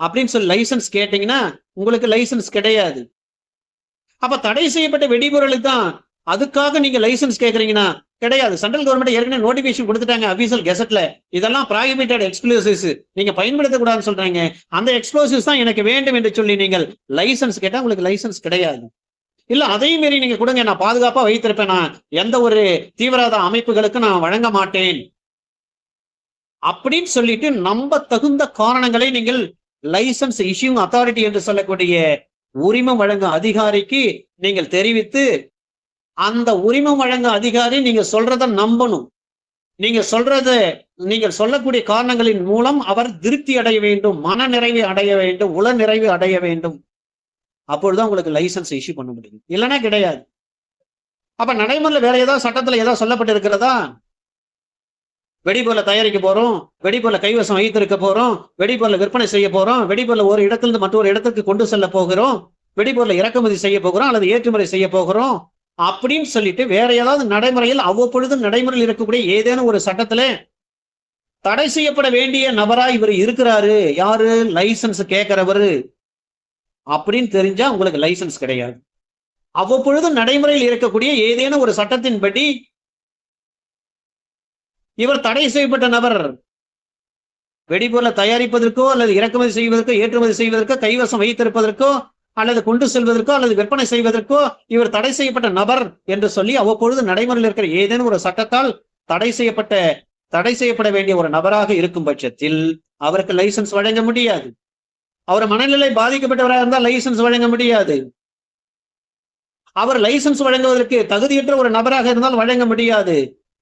B: அப்படின்னு சொல்லி லைசன்ஸ் கேட்டீங்கன்னா உங்களுக்கு லைசன்ஸ் கிடையாது. அப்ப தடை செய்யப்பட்ட வெடிபொருளுக்கு தான் அதுக்காக நீங்க லைசன்ஸ் கேட்கறீங்கன்னா கிடையாது. சென்ட்ரல் கவர்மெண்ட் ஏற்கனவே நோட்டிபிகேஷன் கொடுத்துட்டாங்க அபிஷியல் கெசட்ல, இதெல்லாம் ப்ராஹிபிட்டட் எக்ஸ்ப்ளோசிவ்ஸ் நீங்க பயன்படுத்தக்கூடாதுன்னு சொல்றாங்க. அந்த எக்ஸ்ப்ளோசிவ்ஸ் தான் எனக்கு வேண்டும் என்று சொல்லி நீங்கள் லைசன்ஸ் கேட்டா உங்களுக்கு லைசன்ஸ் கிடையாது. இல்ல அதையும் மீறி நீங்க கொடுங்க, நான் பாதுகாப்பா வைத்திருப்பேன், நான் எந்த ஒரு தீவிரவாத அமைப்புகளுக்கு நான் வழங்க மாட்டேன் அப்படின்னு சொல்லிட்டு நம்ப தகுந்த காரணங்களை நீங்கள் லைசன்ஸ் இஷ்யூங் அத்தாரிட்டி என்று சொல்லக்கூடிய உரிமம் வழங்கும் அதிகாரிக்கு நீங்கள் தெரிவித்து, அந்த உரிமம் வழங்கும் அதிகாரி நீங்க சொல்றத நம்பணும். நீங்கள் சொல்லக்கூடிய காரணங்களின் மூலம் அவர் திருப்தி அடைய வேண்டும், மன நிறைவு அடைய வேண்டும், உள நிறைவு அடைய வேண்டும். அப்பொழுதுதான் உங்களுக்கு லைசன்ஸ் இஷ்யூ பண்ண முடியும், இல்லைன்னா கிடையாது. அப்ப நடைமுறையில் வேற ஏதாவது சட்டத்துல ஏதாவது சொல்லப்பட்டு இருக்கிறதா? வெடிபொருளை தயாரிக்க போறோம், வெடிபொருளை கைவசம் வைத்திருக்க போறோம், வெடிபொருளை விற்பனை செய்ய போறோம், வெடிபொருளை ஒரு இடத்திலிருந்து மற்றொரு இடத்துக்கு கொண்டு செல்ல போகிறோம், வெடிபொருளை இறக்குமதி செய்ய போகிறோம் அல்லது ஏற்றுமதி செய்ய போகிறோம் அப்படின்னு சொல்லிட்டு வேற ஏதாவது நடைமுறையில் அவ்வப்பொழுது நடைமுறையில் இருக்கக்கூடிய ஏதேனும் ஒரு சட்டத்துல தடை செய்யப்பட வேண்டிய நபரா இவர் இருக்கிறாரு, யாரு லைசன்ஸ் கேட்கிறவரு அப்படின்னு தெரிஞ்சா உங்களுக்கு லைசன்ஸ் கிடையாது. அவ்வப்பொழுது நடைமுறையில் இருக்கக்கூடிய ஏதேனும் ஒரு சட்டத்தின்படி இவர் தடை செய்யப்பட்ட நபர், வெடிபொருளை தயாரிப்பதற்கோ அல்லது இறக்குமதி செய்வதற்கோ ஏற்றுமதி செய்வதற்கோ கைவசம் வைத்திருப்பதற்கோ அல்லது கொண்டு செல்வதற்கோ அல்லது விற்பனை செய்வதற்கோ இவர் தடை செய்யப்பட்ட நபர் என்று சொல்லி அவ்வப்பொழுது நடைமுறையில் இருக்கிற ஏதேனும் ஒரு சட்டத்தால் தடை செய்யப்பட வேண்டிய ஒரு நபராக இருக்கும் பட்சத்தில் அவருக்கு லைசன்ஸ் வழங்க முடியாது. அவர் மனநிலை பாதிக்கப்பட்டவராக இருந்தால் லைசன்ஸ் வழங்க முடியாது. அவர் லைசன்ஸ் வழங்குவதற்கு தகுதியற்ற ஒரு நபராக இருந்தால் வழங்க முடியாது.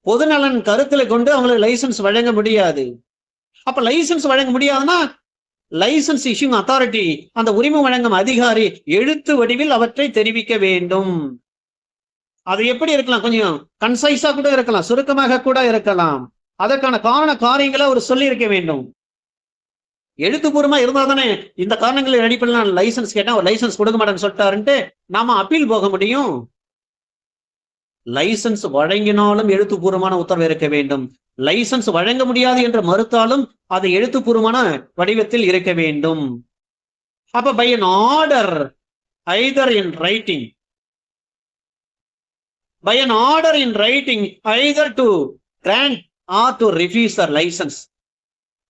B: பொதுநலன் கருத்துல கொண்டு அவங்களுக்கு லைசன்ஸ் வழங்க முடியாது. அப்ப லைசன்ஸ் வழங்க முடியாதுன்னா லைசன்ஸ் இஷ்யூங் அத்தாரிட்டி, அந்த உரிமம் வழங்கும் அதிகாரி எழுத்து வடிவில் அவற்றை தெரிவிக்க வேண்டும். அது எப்படி இருக்கலாம்? கொஞ்சம் கன்சைஸா கூட இருக்கலாம், சுருக்கமாக கூட இருக்கலாம். அதற்கான காரியங்களை அவர் சொல்லி இருக்க வேண்டும். எழுத்துப்பூர்வமா இருந்தா தானே இந்த காரணங்களின் அடிப்படையில் நான் லைசன்ஸ் கேட்டேன், அவர் லைசன்ஸ் கொடுக்க மாட்டேன்னு சொல்லிட்டாருன்ட்டு நாம அப்பீல் போக முடியும். லைசன்ஸ் வழங்கினாலும் எழுத்துப்பூர்வமான உத்தரவு இருக்க வேண்டும். லைசன்ஸ் வழங்க முடியாது என்று மறுத்தாலும் அது எழுத்துப்பூர்வமான வடிவத்தில் இருக்க வேண்டும். அப்ப by an order either in writing, by an order in writing either to grant or to refuse the license.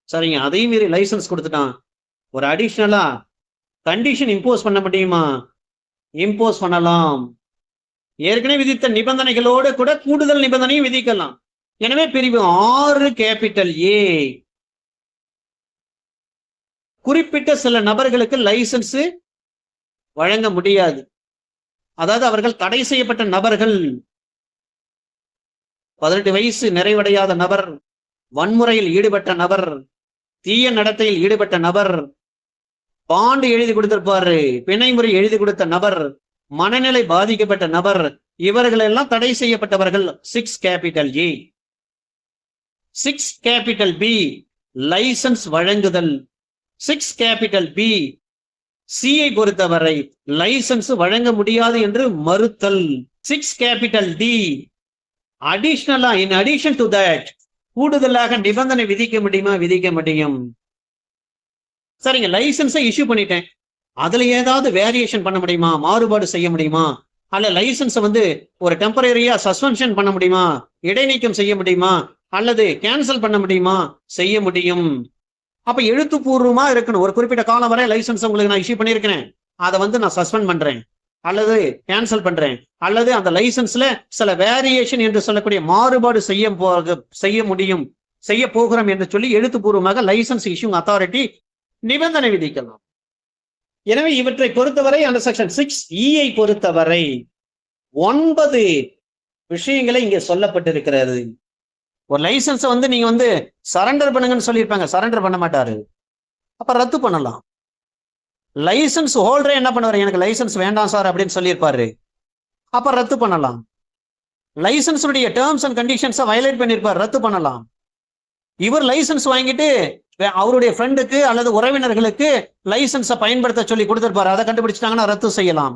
B: சரிங்க, அதையும் மீறி லைசன்ஸ் கொடுத்துட்டான், ஒரு அடிஷனலா கண்டிஷன் இம்போஸ் பண்ண முடியுமா? இம்போஸ் பண்ணலாம். ஏற்கனவே விதித்த நிபந்தனைகளோடு கூட கூடுதல் நிபந்தனையும் விதிக்கலாம். எனவே பிரிவு 6A குறிப்பிட்ட சில நபர்களுக்கு லைசன்ஸ் வழங்க முடியாது. அதாவது அவர்கள் தடை செய்யப்பட்ட நபர்கள், 18 வயசு நிறைவடையாத நபர், வன்முறையில் ஈடுபட்ட நபர், தீய நடத்தையில் ஈடுபட்ட நபர், பாண்டு எழுதி கொடுத்திருப்பாரு, பிணைமுறை எழுதி கொடுத்த நபர், மனநிலை பாதிக்கப்பட்ட நபர், இவர்கள் எல்லாம் தடை செய்யப்பட்டவர்கள். 6A. 6B லைசன்ஸ் வழங்குதல். 6B C பொறுத்தவரை லைசன்ஸ் வழங்க முடியாது என்று மறுத்தல். 6D அடிஷனலா இன் அடிஷன் டு தட் கூடுதலாக நிபந்தனை விதிக்க முடியுமா? விதிக்க முடியும். சரிங்க, லைசன்ஸை இஷ்யூ பண்ணிட்டேன், அதுல ஏதாவது வேரியேஷன் பண்ண முடியுமா? மாறுபாடு செய்ய முடியுமா? அல்ல லைசன்ஸை ஒரு டெம்பரரியா சஸ்பென்ஷன் பண்ண முடியுமா? இடைநீக்கம் செய்ய முடியுமா? அல்லது கேன்சல் பண்ண முடியுமா? செய்ய முடியும். அப்ப எழுத்துப்பூர்வமா இருக்கணும். ஒரு குறிப்பிட்ட காலம் வரை லைசன்ஸ் உங்களுக்கு நான் இஷ்யூ பண்ணியிருக்கிறேன், அதை நான் சஸ்பெண்ட் பண்றேன், அல்லது கேன்சல் பண்றேன், அல்லது அந்த லைசன்ஸ்ல சில வேரியேஷன் என்று சொல்லக்கூடிய மாறுபாடு செய்ய முடியும், செய்ய போகிறோம் என்று சொல்லி எழுத்துப்பூர்வமாக லைசன்ஸ் இஷ்யூங் அத்தாரிட்டி நிபந்தனை விதிக்கலாம். எனவே இவற்றை பொறுத்தவரை அந்த செக்ஷன் 6E பொறுத்தவரை 9 விஷயங்களை இங்கே சொல்லப்பட்டிருக்கிறது. ஒரு லைசன்ஸை நீங்க சரண்டர் பண்ணுங்கன்னு சொல்லியிருப்பாங்க, சரண்டர் பண்ண மாட்டாரு, அப்ப ரத்து பண்ணலாம். லைசன்ஸ் ஹோல்டரே என்ன பண்ணுவாரு, எனக்கு லைசன்ஸ் வேண்டாம் சார் அப்படின்னு சொல்லியிருப்பாரு, அப்ப ரத்து பண்ணலாம். லைசன்ஸுடைய டேர்ம்ஸ் அண்ட் கண்டிஷன்ஸை வயலேட் பண்ணியிருப்பார், ரத்து பண்ணலாம். இவர் லைசன்ஸ் வாங்கிட்டு அவருடைய ஃப்ரெண்டுக்கு அல்லது உறவினர்களுக்கு லைசன்ஸை பயன்படுத்த சொல்லி கொடுத்திருப்பாரு, அதை கண்டுபிடிச்சிட்டாங்கன்னா ரத்து செய்யலாம்.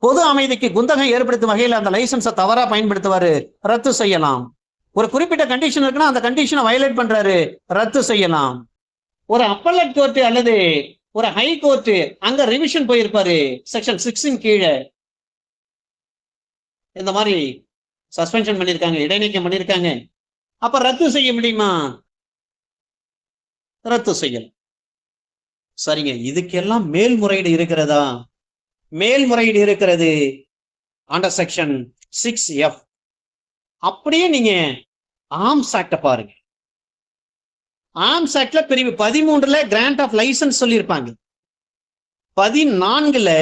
B: பொது அமைதிக்கு குந்தகம் ஏற்படுத்தும் வகையில் அந்த லைசன்ஸை தவறா பயன்படுத்துவாரு, ரத்து செய்யலாம். ஒரு குறிப்பிட்ட கண்டிஷன் இருக்குன்னா அந்த கண்டிஷனை வயலேட் பண்றாரு, ரத்து செய்யலாம். ஒரு அப்பல்லட் கோர்ட் அல்லது ஒரு ஹை கோர்ட் அங்க ரிவிஷன் போயிருப்பாரு, செக்ஷன் 6 கீழே இந்த மாதிரி சஸ்பென்ஷன் பண்ணிருக்காங்க, இடைநீக்கம் பண்ணிருக்காங்க, அப்ப ரத்து செய்ய முடியுமா? ரத்து செய்யலாம். சரிங்க, இதுக்கெல்லாம் மேல்முறையீடு இருக்கிறதா? மேல்முறையீடு இருக்கிறது அண்டர் செக்ஷன் 6F. அப்படியே நீங்க ஆர்ம்ஸ் ஆக்ட பாருங்க. ஆர்ம்ஸ் ஆக்ட்ல பிரிவு 13 கிராண்ட் ஆஃப் லைசன்ஸ் சொல்லியிருப்பாங்க. 14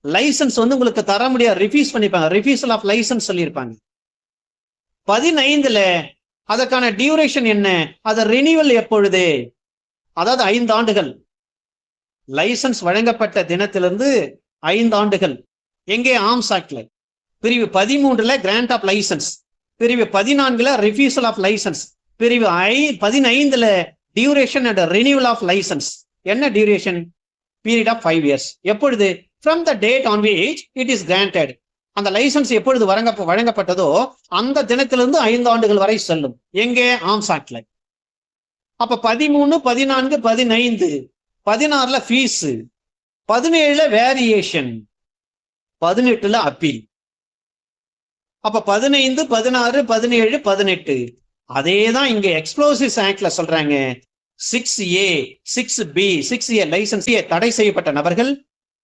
B: லைசன்ஸ் உங்களுக்கு தர முடியாது, ரிஃப்யூஸ் பண்ணிப்பாங்க, ரிஃப்யூசல் ஆஃப் லைசன்ஸ் சொல்லியிருப்பாங்க. 15 அதற்கான டியூரேஷன் என்ன, அது ரினிவல் எப்பொழுது, அதாவது 5 ஆண்டுகள். லைசன்ஸ் வழங்கப்பட்ட தினத்திலிருந்து 5 ஆண்டுகள். எங்கே? ஆர்ம்ஸ் ஆக்ட்ல. பிரிவு 13 கிராண்ட் ஆஃப் லைசன்ஸ், பிரிவு 14 ரிஃப்யூசல் ஆஃப் லைசன்ஸ், பிரிவு 15 duration and renewal of licence. என்ன டியூரேஷன்? Period of 5 years. எப்பொழுது? From the date on which it is granted. அந்த லைசன்ஸ் எப்பொழுது வழங்கப்பட்டதோ அந்த தினத்திலிருந்து 5 ஆண்டுகள் வரை செல்லும். எங்கே? ஆர்ம்ஸ் ஆக்ட்ல. அப்ப 13, 14, 15, 16 ஃபீஸ், 17 வேரியேஷன், 18 அப்பீல். அப்ப 15, 16, 17, 18 அதேதான் இங்க எக்ஸ்ப்ளோசிவ்ஸ் ஆக்ட்ல சொல்றாங்க. 6A, 6B, 6A லைசன்ஸ் தடை செய்யப்பட்ட நபர்கள்,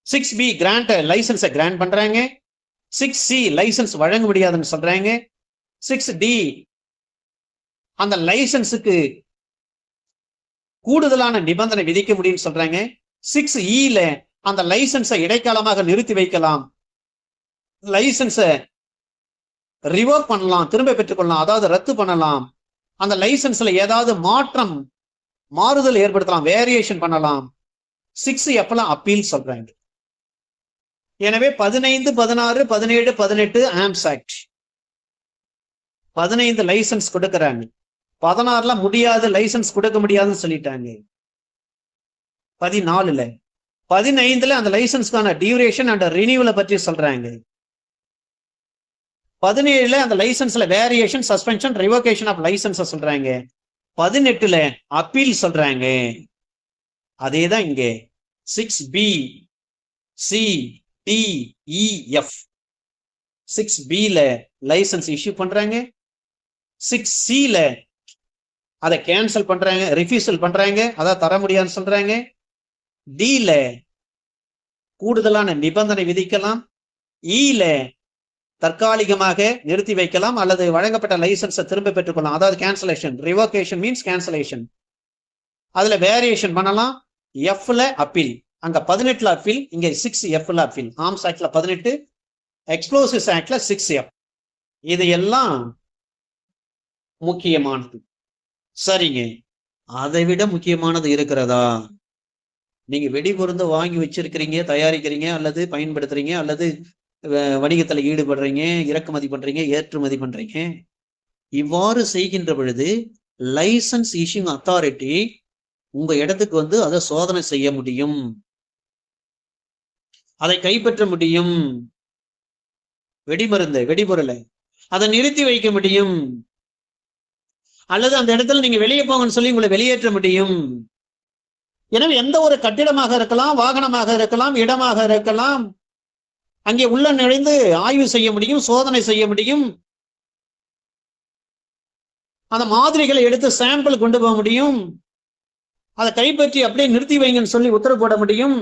B: 6B கிராண்ட் லைசன்ஸை கிராண்ட் பண்றாங்க, 6C லைசன்ஸ் வழங்க முடியாதுன்னு சொல்றாங்க, 6D அந்த லைசன்ஸுக்கு கூடுதலான நிபந்தனை விதிக்க முடியும்னு சொல்றாங்க, 6E அந்த லைசன்ஸை இடைக்காலமாக நிறுத்தி வைக்கலாம், லைசன்ஸை ரிவோக் பண்ணலாம், திரும்ப பெற்றுக்கொள்ளலாம், அதாவது ரத்து பண்ணலாம், அந்த லைசன்ஸ்ல ஏதாவது மாறுதல் ஏற்படுத்தலாம், வேரியேஷன் பண்ணலாம். 6F அப்பீல் சொல்றாங்க. எனவே 15, 16, 17, 18 ஆர்ம்ஸ் ஆக்ட். 15 லைசன்ஸ் கொடுக்கறாங்க, 16 முடியாது, லைசன்ஸ் கொடுக்க முடியாதுன்னு சொல்லிட்டாங்க. 14 15 அந்த லைசன்ஸ்க்கான டியூரேஷன் அண்ட் ரினியூவலை பற்றி சொல்றாங்க. 17 அந்த லைசன்ஸ்ல variation, suspension, revocation of licence சொல்றாங்க. 18 அப்பீல் சொல்றாங்க. அதேதான் இங்க 6B, C, D, E, F. 6B licence issue பண்றாங்க, 6C அதை கேன்சல் பண்றாங்க, ரிஃப்யூசல் பண்றாங்க, அதான் தர முடியாதுன்னு சொல்றாங்க. D கூடுதலான நிபந்தனை விதிக்கலாம், E தற்காலிகமாக நிறுத்தி வைக்கலாம் அல்லது வழங்கப்பட்ட லைசன்ஸை திரும்ப பெற்றுக்கொள்ளலாம், அதாவது கேன்சலேஷன். Revocation means cancellation. அதுல வேரியேஷன் பண்ணலாம். F அப்பீல், அங்க 18 அப்பீல், இங்க 6F அப்பீல். ஆர்ம்ஸ் ஆக்ட்ல 18, எக்ஸ்ப்ளோசிவ்ஸ் ஆக்ட்ல 6F. இது எல்லாம் முக்கியமானது. சரிங்க, அதை விட முக்கியமானது இருக்கிறதா? நீங்க வெடிபொருந்த வாங்கி வச்சிருக்கிறீங்க, தயாரிக்கிறீங்க அல்லது பயன்படுத்துறீங்க அல்லது வணிகத்துல ஈடுபடுறீங்க, இறக்குமதி பண்றீங்க, ஏற்றுமதி பண்றீங்க. இவ்வாறு செய்கின்ற பொழுது லைசன்ஸ் இஷ்யூங் அத்தாரிட்டி உங்க இடத்துக்கு அதை சோதனை செய்ய முடியும், அதை கைப்பற்ற முடியும். வெடிபொருளை அதை நிறுத்தி வைக்க முடியும், அல்லது அந்த இடத்துல நீங்க வெளியே போங்கன்னு சொல்லி உங்களை வெளியேற்ற முடியும். எனவே எந்த ஒரு கட்டிடமாக இருக்கலாம், வாகனமாக இருக்கலாம், இடமாக இருக்கலாம், அங்கே உள்ள நுழைந்து ஆய்வு செய்ய முடியும், சோதனை செய்ய முடியும், அந்த மாதிரிகளை எடுத்து சாம்பிள் கொண்டு போக முடியும், அதை கைப்பற்றி அப்படியே நிறுத்தி வைங்கன்னு சொல்லி உத்தரவு போட முடியும்.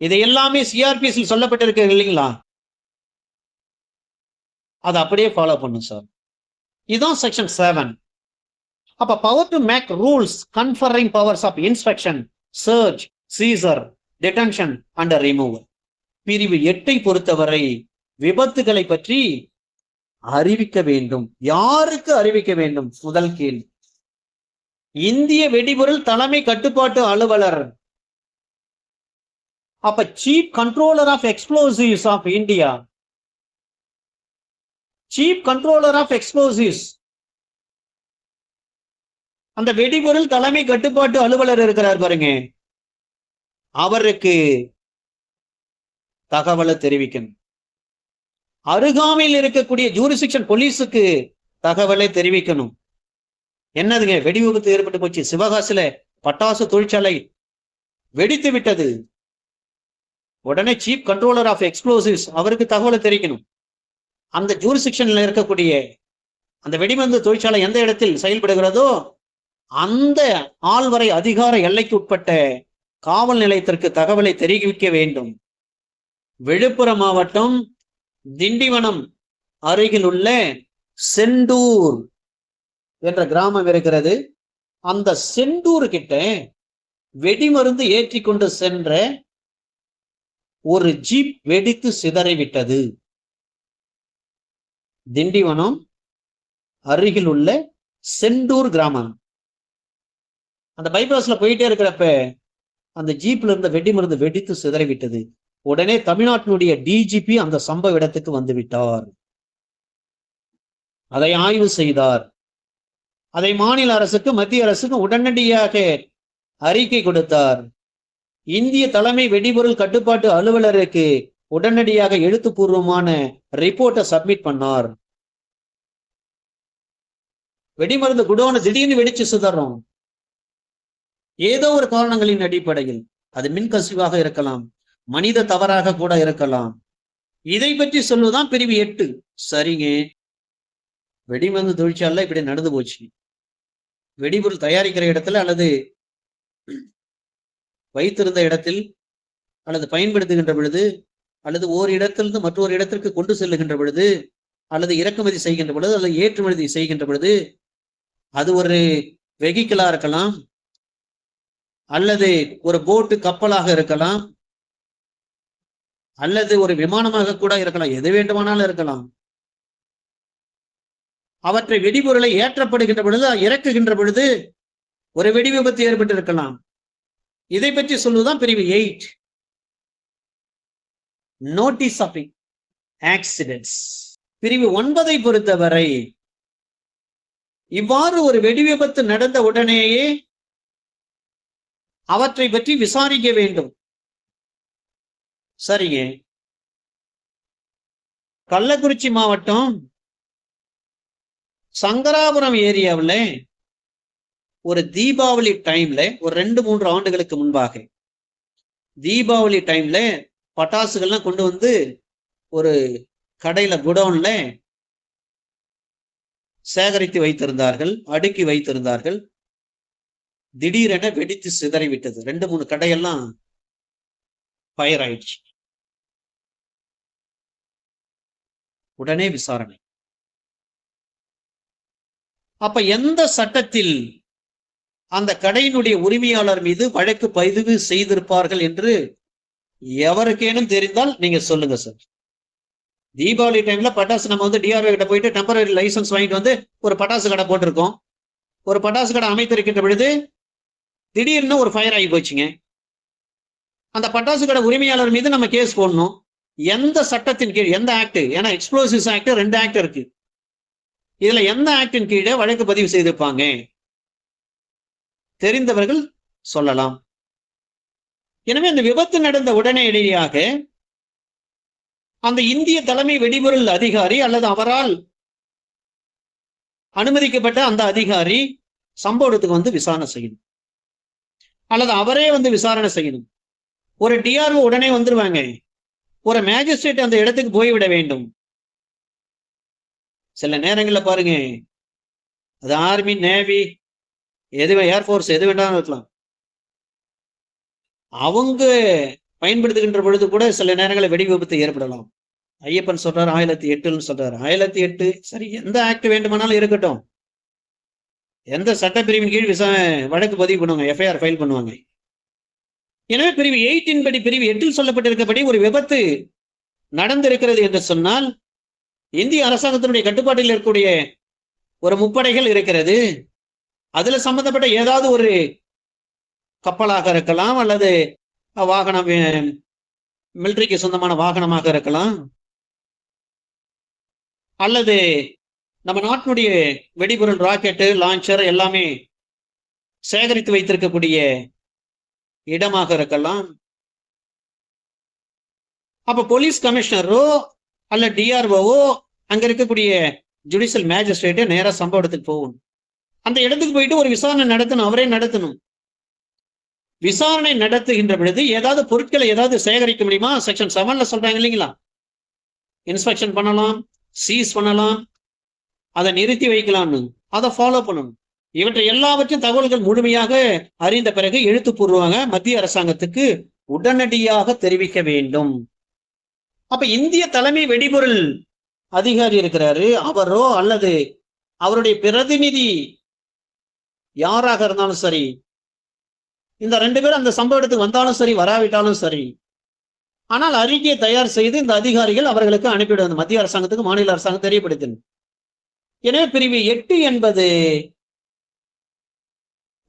B: இது எல்லாமே சிஆர்பிசி சொல்லப்பட்டிருக்கு இல்லைங்களா? அதை அப்படியே ஃபாலோ பண்ணும் சார். இதுதான் செக்ஷன் 7. அப்ப power to make rules conferring powers of inspection, search, seizure, detention and removal. பிரிவு 8 பொறுத்தவரை விபத்துகளை பற்றி அறிவிக்க வேண்டும். யாருக்கு அறிவிக்க வேண்டும்? முதல் கேள்வி, இந்திய வெடிபொருள் தலைமை கட்டுப்பாட்டு அலுவலர். அப்ப chief controller of explosives of India, chief controller of explosives, அந்த வெடிபொருள் தலைமை கட்டுப்பாட்டு அலுவலர் இருக்கிறார் பாருங்க, அவருக்கு தகவலை தெரிவிக்கணும். அருகாமையில் இருக்கக்கூடிய ஜூரிஸ்டிக்ஷன் போலீஸுக்கு தகவலை தெரிவிக்கணும். என்னதுங்க, வெடி விபத்து ஏற்பட்டு போச்சு, சிவகாசில பட்டாசு தொழிற்சாலை வெடித்து விட்டது. உடனே சீஃப் கண்ட்ரோலர் ஆஃப் எக்ஸ்ப்ளோசிவ்ஸ் அவருக்கு தகவலை தெரிவிக்கணும். அந்த ஜூரிஸ்டிக்ஷன்ல இருக்கக்கூடிய அந்த வெடிமருந்து தொழிற்சாலை எந்த இடத்தில் செயல்படுகிறதோ அந்த ஆள்வரை அதிகார எல்லைக்கு உட்பட்ட காவல் நிலையத்திற்கு தகவலை தெரிவிக்க வேண்டும். விழுப்புரம் மாவட்டம் திண்டிவனம் அருகில் உள்ள செண்டூர் என்ற கிராமம் இருக்கிறது. அந்த செண்டூர் கிட்ட வெடிமருந்து ஏற்றி கொண்டு சென்ற ஒரு ஜீப் வெடித்து சிதறிவிட்டது. திண்டிவனம் அருகில் உள்ள செண்டூர் கிராமம். அந்த பைபாஸ்ல போயிட்டே இருக்கிறப்ப அந்த ஜீப்ல இருந்த வெடிமருந்து வெடித்து சிதறிவிட்டது. உடனே தமிழ்நாட்டினுடைய டிஜிபி அந்த சம்பவ இடத்துக்கு வந்து விட்டார். அதை ஆய்வு செய்தார். அதை மாநில அரசுக்கு மத்திய அரசுக்கு உடனடியாக அறிக்கை கொடுத்தார். இந்திய தலைமை வெடிபொருள் கட்டுப்பாட்டு அலுவலருக்கு உடனடியாக எழுத்துப்பூர்வமான ரிப்போர்ட்டை சப்மிட் பண்ணார். வெடிமருந்து குடோனை திடீர்னு வெடிச்சு சிதறோம். ஏதோ ஒரு காரணங்களின் அடிப்படையில், அது மின்கசிவாக இருக்கலாம், மனித தவறாக கூட இருக்கலாம். இதை பற்றி சொல்லுதான் பிரிவு 8. சரிங்க, வெடிமருந்து தொழிற்சாலை இப்படி நடந்து போச்சு. வெடிபொருள் தயாரிக்கிற இடத்துல அல்லது வைத்திருந்த இடத்தில் அல்லது பயன்படுத்துகின்ற பொழுது அல்லது ஓர் இடத்திலிருந்து மற்றொரு இடத்திற்கு கொண்டு செல்லுகின்ற பொழுது அல்லது இறக்குமதி செய்கின்ற பொழுது அல்லது ஏற்றுமதி செய்கின்ற பொழுது அது ஒரு வெஹிக்கிளா இருக்கலாம், அல்லது ஒரு போட்டு கப்பலாக இருக்கலாம், அல்லது ஒரு விமானமாக கூட இருக்கலாம், எது வேண்டுமானாலும் இருக்கலாம். அவற்றை வெடிபொருளை ஏற்றப்படுகின்ற பொழுது இறக்குகின்ற பொழுது ஒரு வெடி விபத்து ஏற்பட்டு இருக்கலாம். இதை பற்றி சொல்லுவதுதான் பிரிவு 8, நோட்டீஸ் ஆஃப் ஆக்சிடென்ட்ஸ். பிரிவு 9 பொறுத்தவரை இவ்வாறு ஒரு வெடி விபத்து நடந்த உடனேயே அவற்றை பற்றி விசாரிக்க வேண்டும். சரிங்க, கள்ளக்குறிச்சி மாவட்டம் சங்கராபுரம் ஏரியாவில் ஒரு தீபாவளி டைம்ல ஒரு 2-3 ஆண்டுகளுக்கு முன்பாக தீபாவளி டைம்ல பட்டாசுகள்லாம் கொண்டு வந்து ஒரு கடையில குடோன்ல சேகரித்து வைத்திருந்தார்கள், அடுக்கி வைத்திருந்தார்கள். திடீரென வெடித்து சிதறிவிட்டது. 2-3 கடையெல்லாம் ஃபயர் ஆயிடுச்சு. உடனே விசாரணை. அப்ப எந்த சட்டத்தில் அந்த கடையினுடைய உரிமையாளர் மீது வழக்கு பதிவு செய்திருப்பார்கள் என்று எவருக்கேனும் தெரிந்தால் நீங்க சொல்லுங்க சார். தீபாவளி டைம்ல பட்டாசு நம்ம வந்து டிஆர்ஓ கிட்ட போயிட்டு டெம்பரரி லைசன்ஸ் வாங்கிட்டு வந்து ஒரு பட்டாசு கடை போட்டிருக்கோம். ஒரு பட்டாசு கடை அமைத்திருக்கின்ற பொழுது திடீர்னு ஒரு ஃபயர் ஆகி போச்சுங்க. அந்த பட்டாசு கடை உரிமையாளர் மீது நம்ம கேஸ் போடணும். எந்த சட்டத்தின் கீழ், எந்த ஆக்ட்? ஏன்னா எக்ஸ்ப்ளோசிவ்ஸ் ஆக்ட் 2 ஆக்ட் இருக்கு. இதுல எந்த ஆக்டின் கீழே வழக்கு பதிவு செய்திருப்பாங்க? தெரிந்தவர்கள் சொல்லலாம். எனவே அந்த விபத்து நடந்த உடனடியாக அந்த இந்திய தலைமை வெடிபொருள் அதிகாரி அல்லது அவரால் அனுமதிக்கப்பட்ட அந்த அதிகாரி சம்பவ இடத்துக்கு வந்து விசாரணை செய்யணும், அல்லது அவரே வந்து விசாரணை செய்யணும். ஒரு டிஆர்ஓ உடனே வந்துருவாங்க, ஒரு மேஜிஸ்ட்ரேட் அந்த இடத்துக்கு போய்விட வேண்டும். சில நேரங்களில் பாருங்க, அது ஆர்மி, நேவி, எது ஏர்போர்ஸ் எது வேண்டாம் இருக்கலாம், அவங்க பயன்படுத்துகின்ற பொழுது கூட சில நேரங்களில் வெடி விபத்து ஏற்படலாம். ஐயப்பன் சொல்றாரு 1008 சொல்றாரு. 1008 சரி, எந்த ஆக்ட் வேண்டுமானாலும் இருக்கட்டும், எந்த சட்டப்பிரிவின் கீழ் வழக்கு பதிவு பண்ணுவாங்க, எஃப்ஐஆர் ஃபைல் பண்ணுவாங்க. எனவே பிரிவு 8 படி, பிரிவு 8 சொல்லப்பட்டிருக்கபடி ஒரு விபத்து நடந்திருக்கிறது என்று சொன்னால், இந்திய அரசாங்கத்தினுடைய கட்டுப்பாட்டில் இருக்கக்கூடிய ஒரு முப்படைகள் இருக்கிறது. அதுல சம்பந்தப்பட்ட ஏதாவது ஒரு கப்பலாக இருக்கலாம், அல்லது வாகனம், மிலிட்டரிக்கு சொந்தமான வாகனமாக இருக்கலாம், அல்லது நம்ம நாட்டினுடைய வெடிபொருள், ராக்கெட்டு, லான்ச்சர் எல்லாமே சேகரித்து வைத்திருக்கக்கூடிய இடமாக இருக்கலாம். அப்ப போலீஸ் கமிஷனரோ அல்ல டிஆர்ஓவோ அங்க இருக்கக்கூடிய ஜுடிஷியல் மேஜிஸ்ட்ரேட்டே நேரா சம்பவ இடத்துக்கு போகணும். அந்த இடத்துக்கு போயிட்டு ஒரு விசாரணை நடத்தணும், அவரே நடத்தணும். விசாரணை நடத்துகின்ற பொழுது ஏதாவது பொருட்களை ஏதாவது சேகரிக்க முடியுமா? செக்ஷன் 7ல சொல்றாங்க இல்லைங்களா, இன்ஸ்பெக்ஷன் பண்ணலாம், சீஸ் பண்ணலாம், அதை நிறுத்தி வைக்கலாம்னு. அதை ஃபாலோ பண்ணணும். இவற்றை எல்லாவற்றையும் தகவல்கள் முழுமையாக அறிந்த பிறகு எழுத்துப்பூர்வமாக மத்திய அரசாங்கத்துக்கு உடனடியாக தெரிவிக்க வேண்டும். அப்ப இந்திய தலைமை வெடிபொருள் அதிகாரி இருக்கிறாரு, அவரோ அல்லது அவருடைய பிரதிநிதி யாராக இருந்தாலும் சரி, இந்த 2 பேரும் அந்த சம்பவ இடத்துக்கு வந்தாலும் சரி, வராவிட்டாலும் சரி, ஆனால் அறிக்கையை தயார் செய்து இந்த அதிகாரிகள் அவர்களுக்கு அனுப்பிவிடுவது, மத்திய அரசாங்கத்துக்கு மாநில அரசாங்கம் தெரியப்படுத்தணும். எனவே பிரிவு 8 என்பது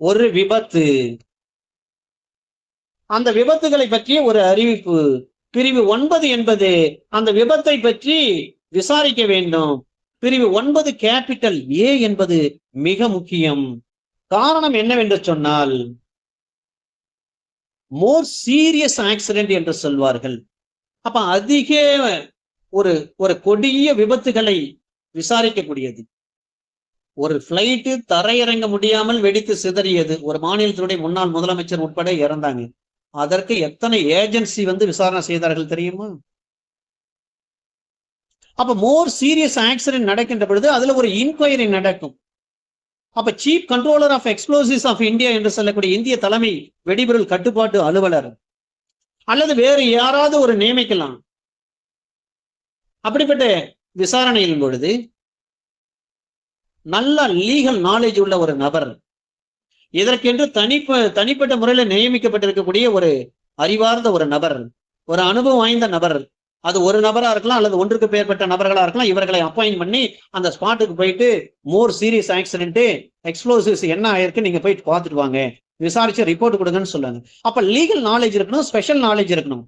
B: ஒரு விபத்து, அந்த விபத்துகளை பற்றிய ஒரு அறிவிப்பு. பிரிவு 9 என்பது அந்த விபத்தை பற்றி விசாரிக்க வேண்டும். பிரிவு 9 கேபிட்டல் ஏ என்பது மிக முக்கியம். காரணம் என்னவென்று சொன்னால், மோர் சீரியஸ் ஆக்சிடென்ட் என்று சொல்வார்கள். அப்ப அதிக ஒரு கொடிய விபத்துகளை விசாரிக்கக்கூடியது. ஒரு பிளைட்டு தரையிறங்க முடியாமல் வெடித்து சிதறியது, ஒரு மாநிலத்தினுடைய முன்னாள் முதலமைச்சர் உட்பட இறந்தாங்க. அதற்கு எத்தனை ஏஜென்சி விசாரணை செய்தார்கள் தெரியுமா? அப்ப மோர் சீரியஸ் ஆக்சிடென்ட் நடக்கின்ற பொழுது அதுல ஒரு இன்கொயரி நடக்கும். அப்ப chief controller of explosives of India என்று சொல்லக்கூடிய இந்திய தலைமை வெடிபொருள் கட்டுப்பாட்டு அலுவலர் அல்லது வேறு யாராவது ஒரு நியமிக்கலாம். அப்படிப்பட்ட விசாரணையின் பொழுது நல்ல லீகல் நாலேஜ் உள்ள ஒரு நபர், இதற்கென்று தனிப்பட்ட முறையில் நியமிக்கப்பட்டிருக்கக்கூடிய ஒரு அறிவார்ந்த ஒரு நபர், ஒரு அனுபவம் வாய்ந்த நபர், அது ஒரு நபரா இருக்கலாம் அல்லது ஒன்றுக்கு மேற்பட்ட நபர்களா இருக்கலாம், இவர்களை அப்பாயிண்ட் பண்ணி அந்த ஸ்பாட்டுக்கு போயிட்டு மோர் சீரியஸ் ஆக்சிடென்ட், எக்ஸ்ப்ளோசிவ்ஸ் என்ன ஆயிருக்கு நீங்க போயிட்டு பார்த்துட்டு வாங்க, விசாரிச்சு ரிப்போர்ட் கொடுங்கன்னு சொல்லுவாங்க. அப்ப லீகல் நாலேஜ் இருக்கணும், ஸ்பெஷல் நாலேஜ் இருக்கணும்.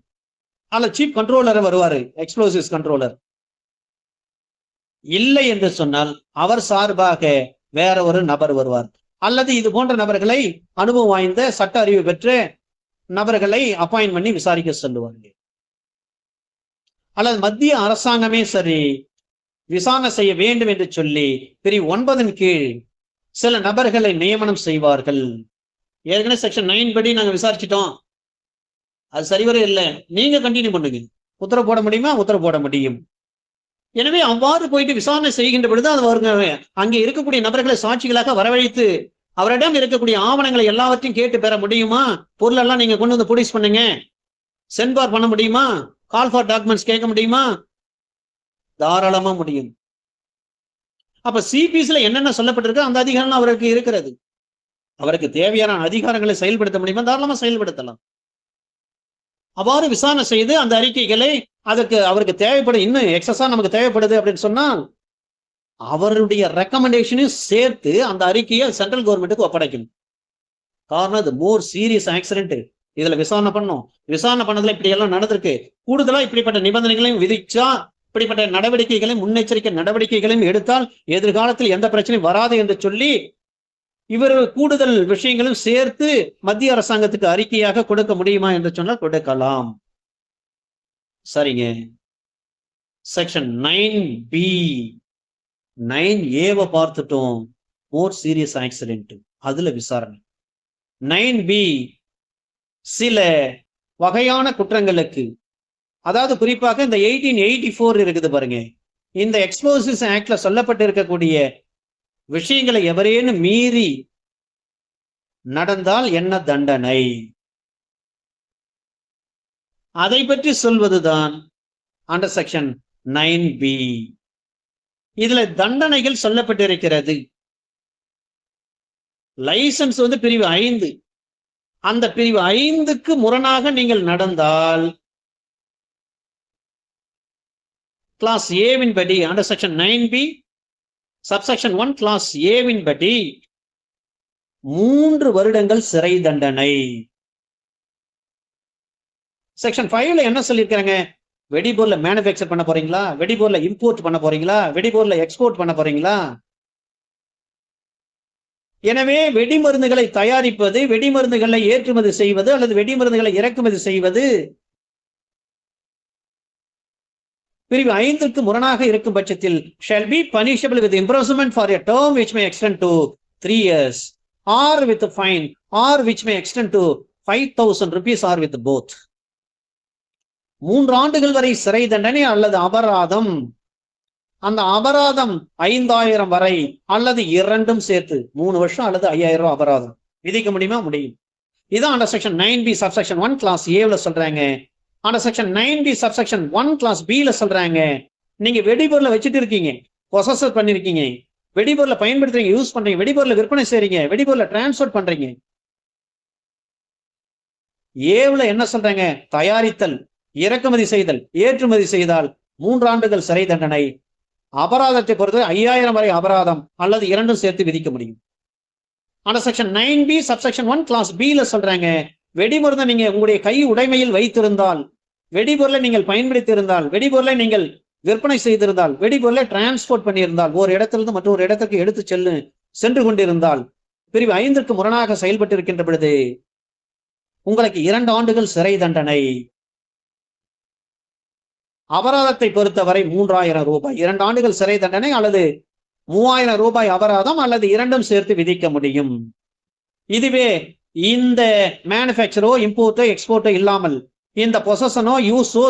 B: அதுல சீஃப் கண்ட்ரோலர் வருவாரு, எக்ஸ்ப்ளோசிவ்ஸ் கண்ட்ரோலர். இல்லை என்று சொன்னால் அவர் சார்பாக வேற ஒரு நபர் வருவார், அல்லது இது போன்ற நபர்களை அனுபவம் வாய்ந்த சட்ட அறிவு பெற்ற நபர்களை அப்பாயிண்ட் பண்ணி விசாரிக்க சொல்லுவார்கள். அல்லது மத்திய அரசாங்கமே சரி விசாரணை செய்ய வேண்டும் என்று சொல்லி பிரிவு 9 கீழ் சில நபர்களை நியமனம் செய்வார்கள். ஏற்கனவே செக்ஷன் 9 படி நாங்க விசாரிச்சிட்டோம், அது சரிவர இல்லை, நீங்க கண்டினியூ பண்ணுங்க, உத்தரவு போட முடியுமா? உத்தரவு போட முடியும். எனவே அவ்வாறு போயிட்டு விசாரணை செய்கின்ற பொழுது அது அங்கே இருக்கக்கூடிய நபர்களை சாட்சிகளாக வரவழைத்து அவரிடம் இருக்கக்கூடிய ஆவணங்களை எல்லாவற்றையும் கேட்டு பெற முடியுமா? பொருள் எல்லாம் நீங்க கொண்டு வந்து ப்ரொடியூஸ் பண்ணுங்க, சென்பார் பண்ண முடியுமா? கால் ஃபார் டாக்குமெண்ட்ஸ் கேட்க முடியுமா? தாராளமா முடியும். அப்ப சிபிஸ்ல என்னென்ன சொல்லப்பட்டிருக்கு அந்த அதிகாரம் அவருக்கு இருக்கிறது. அவருக்கு தேவையான அதிகாரங்களை செயல்படுத்த முடியுமா? தாராளமா செயல்படுத்தலாம். அவ்வாறு விசாரணை செய்து அந்த அறிக்கைகளை அவருக்கு தேவைப்படும், இன்னும் எக்ஸஸா நமக்கு தேவைப்படுது அப்படின்னு சொன்னால் அவருடைய ரெக்கமெண்டேஷனையும் சேர்த்து அந்த அறிக்கையை சென்ட்ரல் கவர்மெண்ட்டுக்கு ஒப்படைக்கணும். காரணம் இது மோர் சீரியஸ் ஆக்சிடென்ட், இதுல விசாரணை பண்ணும், விசாரணை பண்ணதுல இப்படி எல்லாம் நடந்திருக்கு, கூடுதலா இப்படிப்பட்ட நிபந்தனைகளையும் விதிச்சா, இப்படிப்பட்ட நடவடிக்கைகளையும் முன்னெச்சரிக்கை நடவடிக்கைகளையும் எடுத்தால் எதிர்காலத்தில் எந்த பிரச்சனையும் வராது என்று சொல்லி இவர் கூடுதல் விஷயங்களும் சேர்த்து மத்திய அரசாங்கத்துக்கு அறிக்கையாக கொடுக்க முடியுமா என்று சொன்னால் கொடுக்கலாம். சரிங்க. செக்ஷன் 9B 9A பார்த்துட்டோம், மோர் சீரியஸ் ஆக்சிடென்ட், அதுல விசாரணை. 9B சில வகையான குற்றங்களுக்கு, அதாவது குறிப்பாக இந்த 1884 இருக்குது பாருங்க, இந்த எக்ஸ்ப்ளோசிவ்ஸ் ஆக்ட்ல சொல்லப்பட்டு இருக்கக்கூடிய விஷயங்களை எவரேனும் மீறி நடந்தால் என்ன தண்டனை? அதை பற்றி சொல்வதுதான் அண்டர் செக்ஷன் 9B. இதுல தண்டனைகள் சொல்லப்பட்டிருக்கிறது. லைசன்ஸ் பிரிவு 5. அந்த பிரிவு 5க்கு முரணாக நீங்கள் நடந்தால் கிளாஸ் ஏவின் படி under section 9B subsection 1 class ஏவின் படி 3 வருடங்கள் சிறை தண்டனை. செக்ஷன் 5ல என்ன சொல்லியிருக்காங்க? வெடிபொருளை மேனுஃபேக்சர் பண்ண போறீங்களா, வெடிபொருளை இம்போர்ட் பண்ண போறீங்களா, வெடிபொருளை எக்ஸ்போர்ட் பண்ண போறீங்களா? எனவே வெடிமருந்துகளை தயாரிப்பது, வெடிமருந்துகளை ஏற்றுமதி செய்வது அல்லது வெடிமருந்துகளை இறக்குமதி செய்வது பிரிவு 5க்கு முரணாக இருக்கும் பட்சத்தில் shall be punishable with imprisonment for a term which may extend to 3 years or with a fine or which may extend to 5,000 rupees or with both. 3 ஆண்டுகள் வரை சிறை தண்டனை அல்லது அபராதம். அந்த அபராதம் 5,000 வரை அல்லது இரண்டும் சேர்த்து 3 வருஷம் அல்லது 5,000 ரூபாய் அபராதம் விதிக்க முடியுமா? முடியும். இதான் under section 9B subsection 1 class ஏல சொல்றாங்க. Under section 9B subsection 1 class பில சொல்றாங்க, நீங்க வெடிபொருளை வச்சுட்டு இருக்கீங்க, பொசஸர் பண்ணிருக்கீங்க, வெடிபொருளை பயன்படுத்துறீங்க, யூஸ் பண்றீங்க, வெடிபொருளை விற்பனை செய்றீங்க, வெடிபொருளை டிரான்ஸ்போர்ட் பண்றீங்க. ஏவுல என்ன சொல்றாங்க? தயாரித்தல், இறக்குமதி செய்தல், ஏற்றுமதி செய்தால் 3 ஆண்டுகள் சிறை தண்டனை, அபராதத்தை பொறுத்து 5,000 வரை அபராதம் அல்லது இரண்டும் சேர்த்து விதிக்க முடியும். Under section 9B subsection 1 class பில சொல்றாங்க, வெடிமருந்தை நீங்க உங்களுடைய கை உடைமையில் வைத்திருந்தால், வெடிபொருளை நீங்கள் பயன்படுத்தி இருந்தால், வெடிபொருளை நீங்கள் விற்பனை செய்திருந்தால், வெடிபொருளை டிரான்ஸ்போர்ட் பண்ணியிருந்தால், ஒரு இடத்திலிருந்து மற்றொரு இடத்துக்கு எடுத்து சென்று கொண்டிருந்தால், பிரிவு 5க்கு முரணாக செயல்பட்டு இருக்கின்ற பொழுது உங்களுக்கு 2 ஆண்டுகள் சிறை தண்டனை. அபராதத்தை பொறுத்தவரை 3,000 ரூபாய், 2 ஆண்டுகள் சிறை தண்டனை அல்லது 3,000 ரூபாய் அபராதம் அல்லது இரண்டும் சேர்த்து விதிக்க முடியும். இதுவே இந்த மேனுஃபேக்சரோ இம்போர்ட்டோ எக்ஸ்போர்ட்டோ இல்லாமல் இந்த பொசஷனோ யூஸோ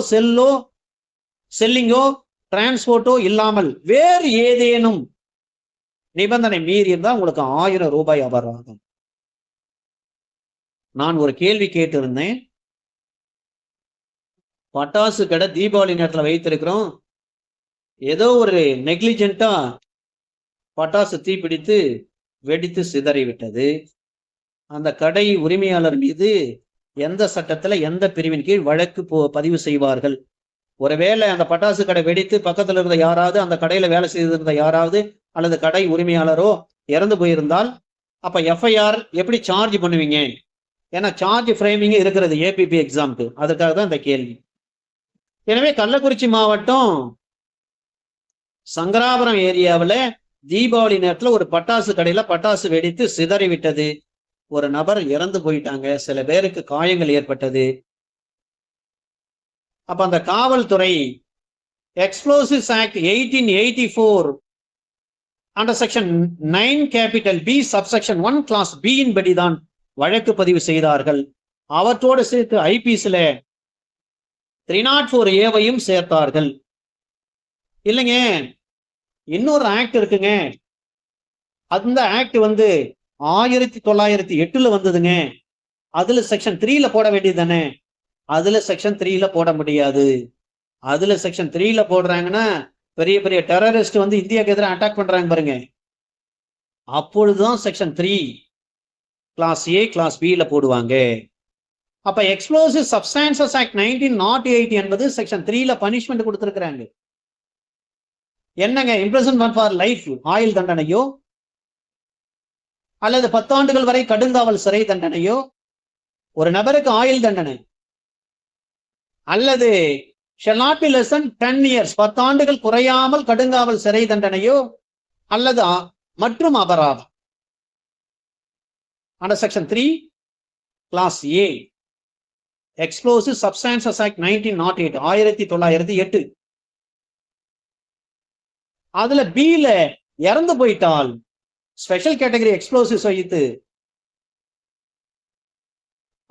B: செல்லிங்கோ டிரான்ஸ்போர்ட்டோ இல்லாமல் வேறு ஏதேனும் நிபந்தனை மீறி இருந்தால் உங்களுக்கு 1,000 ரூபாய் அபராதம். நான் ஒரு கேள்வி கேட்டிருந்தேன். பட்டாசு கடை தீபாவளி நேரத்தில் வைத்திருக்கிறோம், ஏதோ ஒரு நெக்லிஜென்ட்டா பட்டாசு தீப்பிடித்து வெடித்து சிதறி விட்டது. அந்த கடை உரிமையாளர் மீது எந்த சட்டத்துல எந்த பிரிவின் கீழ் வழக்கு பதிவு செய்வார்கள்? ஒருவேளை அந்த பட்டாசு கடை வெடித்து பக்கத்துல இருந்த யாராவது, அந்த கடையில வேலை செய்திருந்த யாராவது அல்லது கடை உரிமையாளரோ இறந்து போயிருந்தால் அப்ப எஃப்ஐஆர் எப்படி சார்ஜ் பண்ணுவீங்க? ஏன்னா சார்ஜ் ஃப்ரேமிங் இருக்கிறது ஏபிபி எக்ஸாம்க்கு, அதுக்காக தான் இந்த கேள்வி. எனவே கள்ளக்குறிச்சி மாவட்டம் சங்கராபுரம் ஏரியாவில் தீபாவளி நேரத்துல ஒரு பட்டாசு கடையில பட்டாசு வெடித்து சிதறி விட்டது. ஒரு நபர் இறந்து போயிட்டாங்க, சில பேருக்கு காயங்கள் ஏற்பட்டது. அப்ப அந்த காவல்துறை explosives act 1884 under section 9 capital B subsection 1 clause B இன் படிதான் வழக்கு பதிவு செய்தார்கள். அவற்றோடு சேர்த்து ஐபிஎஸ்ல 304A சேர்த்தார்கள். இல்லைங்க, இன்னொரு ஆக்ட் இருக்குங்க, அந்த ஆக்ட் 1908 வந்ததுங்க. அதுல செக்ஷன் 3ல போட வேண்டியது தானே? அதுல செக்ஷன் 3ல போட முடியாது. அதுல செக்ஷன் 3ல போடுறாங்கன்னா பெரிய பெரிய டெரரிஸ்ட் இந்தியாவுக்கு எதிராக அட்டாக் பண்றாங்க பாருங்க, அப்பொழுதுதான் செக்ஷன் 3 கிளாஸ் ஏ கிளாஸ் பில போடுவாங்க. அப்ப எக்ஸ்ப்ளோசிவ் சப்ஸ்டான்சஸ் ஆக்ட் 1908 என்பது செக்ஷன் 3ல பனிஷ்மெண்ட் கொடுத்திருக்கிறாங்க. என்னங்க, இம்ப்ரிசன்மென்ட் ஃபார் லைஃப் ஆயுள் தண்டனையோ அல்லது 10 ஆண்டுகள் வரை கடுங்காவல் சிறை தண்டனையோ, ஒரு நபருக்கு ஆயுள் தண்டனை அல்லது shall not be less than 10 years 10 ஆண்டுகள் குறையாமல் கடுங்காவல் சிறை தண்டனையோ அல்லது மற்றும் அபராதம். அண்டர் செக்ஷன் 3 கிளாஸ் ஏ எக்ஸ்ப்ளோசிவ் சப்ஸ்டான்சஸ் ஆக்ட் 1908 1908 அதுல பில இறந்து போயிட்டால் ஸ்பெஷல் கேட்டகரி எக்ஸ்ப்ளோசிவ்ஸ் வைத்து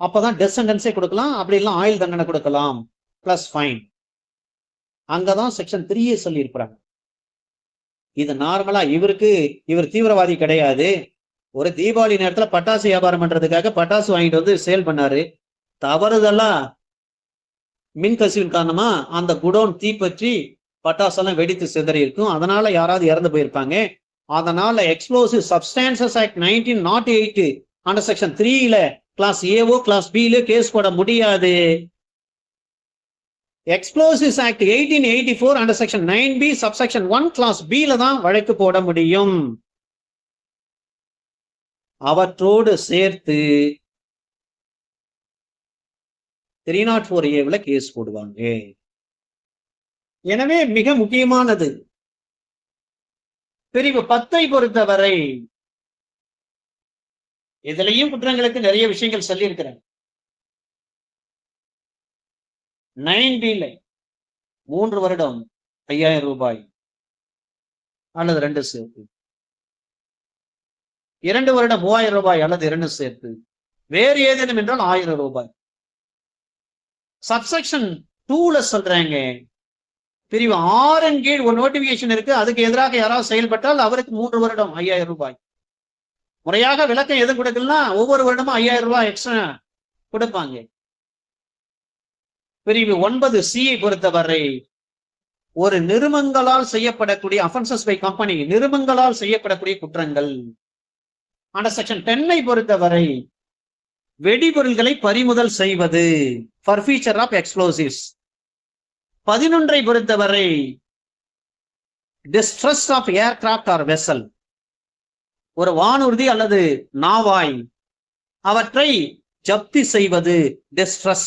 B: அப்பதான் டெத் சென்டென்ஸே கொடுக்கலாம், அப்படி இல்லை ஆயுள் தண்டனை கொடுக்கலாம் பிளஸ் ஃபைன். அங்கதான் செக்ஷன் 3 சொல்லி இருக்கிறாங்க. இது நார்மலா இவர் தீவிரவாதி கிடையாது. ஒரு தீபாவளி நேரத்துல பட்டாசு வியாபாரம் பண்றதுக்காக பட்டாசு வாங்கிட்டு சேல் பண்ணாரு. தவறுதெல்லாம் மின்கசிவின் காரணமா அந்த குடோன் தீப்பற்றி பட்டாசெல்லாம் வெடித்து சிதறி இருக்கும். அதனால யாராவது இறந்து போயிருப்பாங்க. அதனால explosive substances act 1908 under section 3ல கிளாஸ் ஏவோ கிளாஸ் பில கேஸ் போட முடியாது. Explosives act 1884 under section 9B subsection 1 class பில தான் வழக்கு போட முடியும். அவற்றோடு சேர்த்து 304A கேஸ் போடுவாங்க. எனவே மிக முக்கியமானது பிரிவு 10 பொறுத்தவரை இதுலயும் குற்றங்களுக்கு நிறைய விஷயங்கள் சொல்லி இருக்கிறேன். 9B 3 வருடம் 5000 ரூபாய் அல்லது 2 சேர்த்து, 2 வருடம் 3000 ரூபாய் அல்லது 2 சேர்த்து, வேறு ஏதேனும் என்றால் 1000 ரூபாய். சப்செக்ஷன் 2ல சொல்றாங்க, பிரிவு 6 கீழ் ஒரு நோட்டிபிகேஷன் இருக்கு, அதுக்கு எதிராக யாராவது செயல்பட்டால் அவருக்கு 3 வருடம் 5000 ரூபாய். முறையாக விளக்கம் எதுவும் கொடுக்கலன்னா ஒவ்வொரு வருடமும் 5000 ரூபாய் எக்ஸ்ட்ரா கொடுப்பாங்க. பிரிவு 9C பொறுத்தவரை ஒரு நிறுவனங்களால் செய்யப்படக்கூடிய அஃபென்சஸ் பை கம்பெனி, நிறுவனங்களால் செய்யப்படக்கூடிய குற்றங்கள். அண்டர் செக்ஷன் 10 பொறுத்தவரை வெடிபொருள்களை பறிமுதல் செய்வது, forfeiture of explosives. 11 பொறுத்தவரை distress of aircraft or vessel, ஒரு வானூர்தி அல்லது நாவாய் அவற்றை ஜப்தி செய்வது, distress.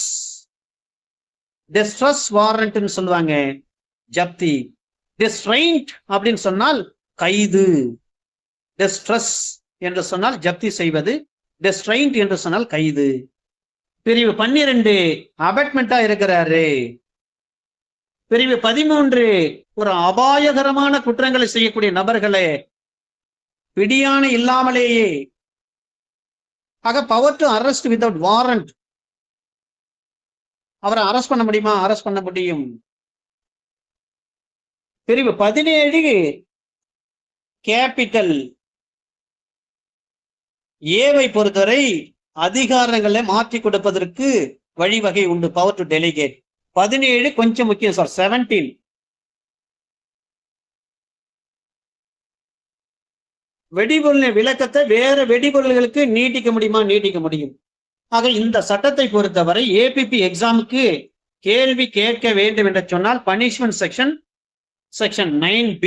B: distress warrant சொல்லுவாங்க, ஜப்தி. distraint அப்படின்னு சொன்னால் கைது, distress என்று சொன்னால் ஜப்தி செய்வது, distraint என்று சொன்னால் கைது. பிரிவு 12 அபட்மெண்டா இருக்கிறாரு. பிரிவு 13 ஒரு அபாயகரமான குற்றங்களை செய்யக்கூடிய நபர்களை பிடியாணை இல்லாமலேயே, ஆக power to arrest without warrant, அவரை அரெஸ்ட் பண்ண முடியுமா? அரெஸ்ட் பண்ண முடியும். பிரிவு 17 கேபிட்டல் ஏவை பொறுத்தவரை அதிகாரங்களை மாற்றி கொடுப்பதற்கு வழிவகை உண்டு, பவர் டு டெலிகேட். 17 கொஞ்சம் முக்கியம் சார். 17 வெடிபொருளின் விளக்கத்தை வேற வெடிபொருள்களுக்கு நீட்டிக்க முடியுமா? நீட்டிக்க முடியும். ஆக இந்த சட்டத்தை பொறுத்தவரை ஏபிபி எக்ஸாமுக்கு கேள்வி கேட்க வேண்டும் என்று சொன்னால் பனிஷ்மெண்ட் செக்ஷன் 9B,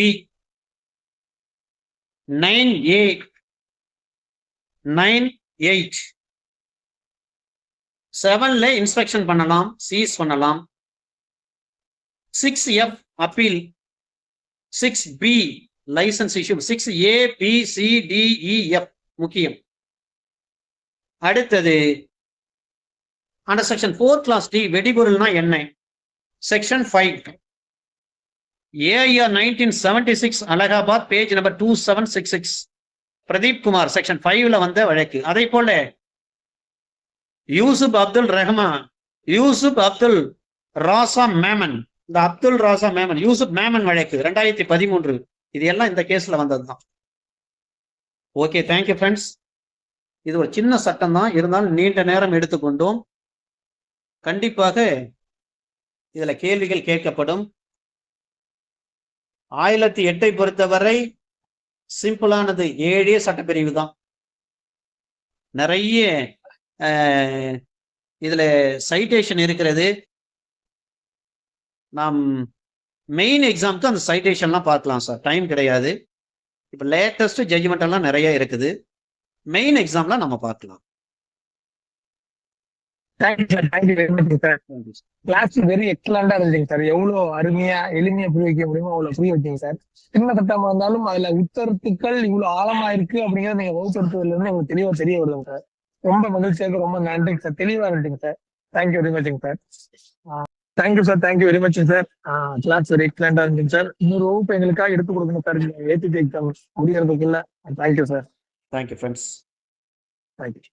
B: 9A, 9(8) 7ல இன்ஸ்பெக்ஷன் பண்ணலாம், சீஸ் பண்ணலாம். 6F appeal, 6B licence issue, 6ABCDEF முக்கியம். அடுத்தது அண்டர் செக்ஷன் 4 கிளாஸ் டி வெடிபொருள்னா என்ன? Section 5 AIR 1976 Allahabad page number 2766 Pradeep Kumar section 5ல வந்த வழக்கு. அதே போல யூசுப் அப்துல் ரஹ்மான், யூசுப் அப்துல் ராசா மேமன், இந்த அப்துல் ராசா மேமன், யூசுப் மேமன் வழக்கு 2013. இது எல்லாம் இந்த கேஸ்ல வந்ததுதான். Okay, thank you friends. இது ஒரு சின்ன சட்டம் தான், இருந்தாலும் நீண்ட நேரம் எடுத்துக்கொண்டோம். கண்டிப்பாக இதுல கேள்விகள் கேட்கப்படும். 1008 பொறுத்தவரை சிம்பிளானது, 7 சட்டப்பிரிவு தான். நிறைய இதுல சைட்டேஷன் இருக்கிறது. நாம் மெயின் எக்ஸாமுக்கு அந்த சைட்டேஷன்லாம் பார்க்கலாம் சார், டைம் கிடையாது. இப்போ லேட்டஸ்ட் ஜட்ஜ்மெண்ட் எல்லாம் நிறைய இருக்குது, மெயின் எக்ஸாம்ல நம்ம பார்க்கலாம்.
C: Thank you sir, thank you very much sir. Class very எக்ஸலண்டா இருந்துச்சுங்க சார். எவ்வளவு அருமையா எளிமையா புரிய வைக்க முடியுமோ அவ்வளவு புரிய வச்சீங்க சார். சின்ன சட்டமா இருந்தாலும் அதுல உத்தரத்துக்கள் இவ்வளவு ஆழமா இருக்கு அப்படிங்கிறத நீங்க வகுப்படுத்துவதுல இருந்து எங்களுக்கு தெளிவா தெரிய வருதுங்க சார். ரொம்ப மகிழ்ச்சியாக, ரொம்ப நன்றிங்க சார். தெளிவா இருந்துச்சுங்க சார். தேங்க்யூ வெரி மச்ங்க sir. Thank you sir, thank you very much sir. Class very எக்ஸலண்டா இருந்துச்சு சார். இன்னொரு வகுப்பு எங்களுக்காக எடுத்து கொடுக்கணும் சார், ஏபிபி எக்ஸாம் முடியறதுக்குள்ள. Thank you sir.
B: Thank you friends.
C: Thank you.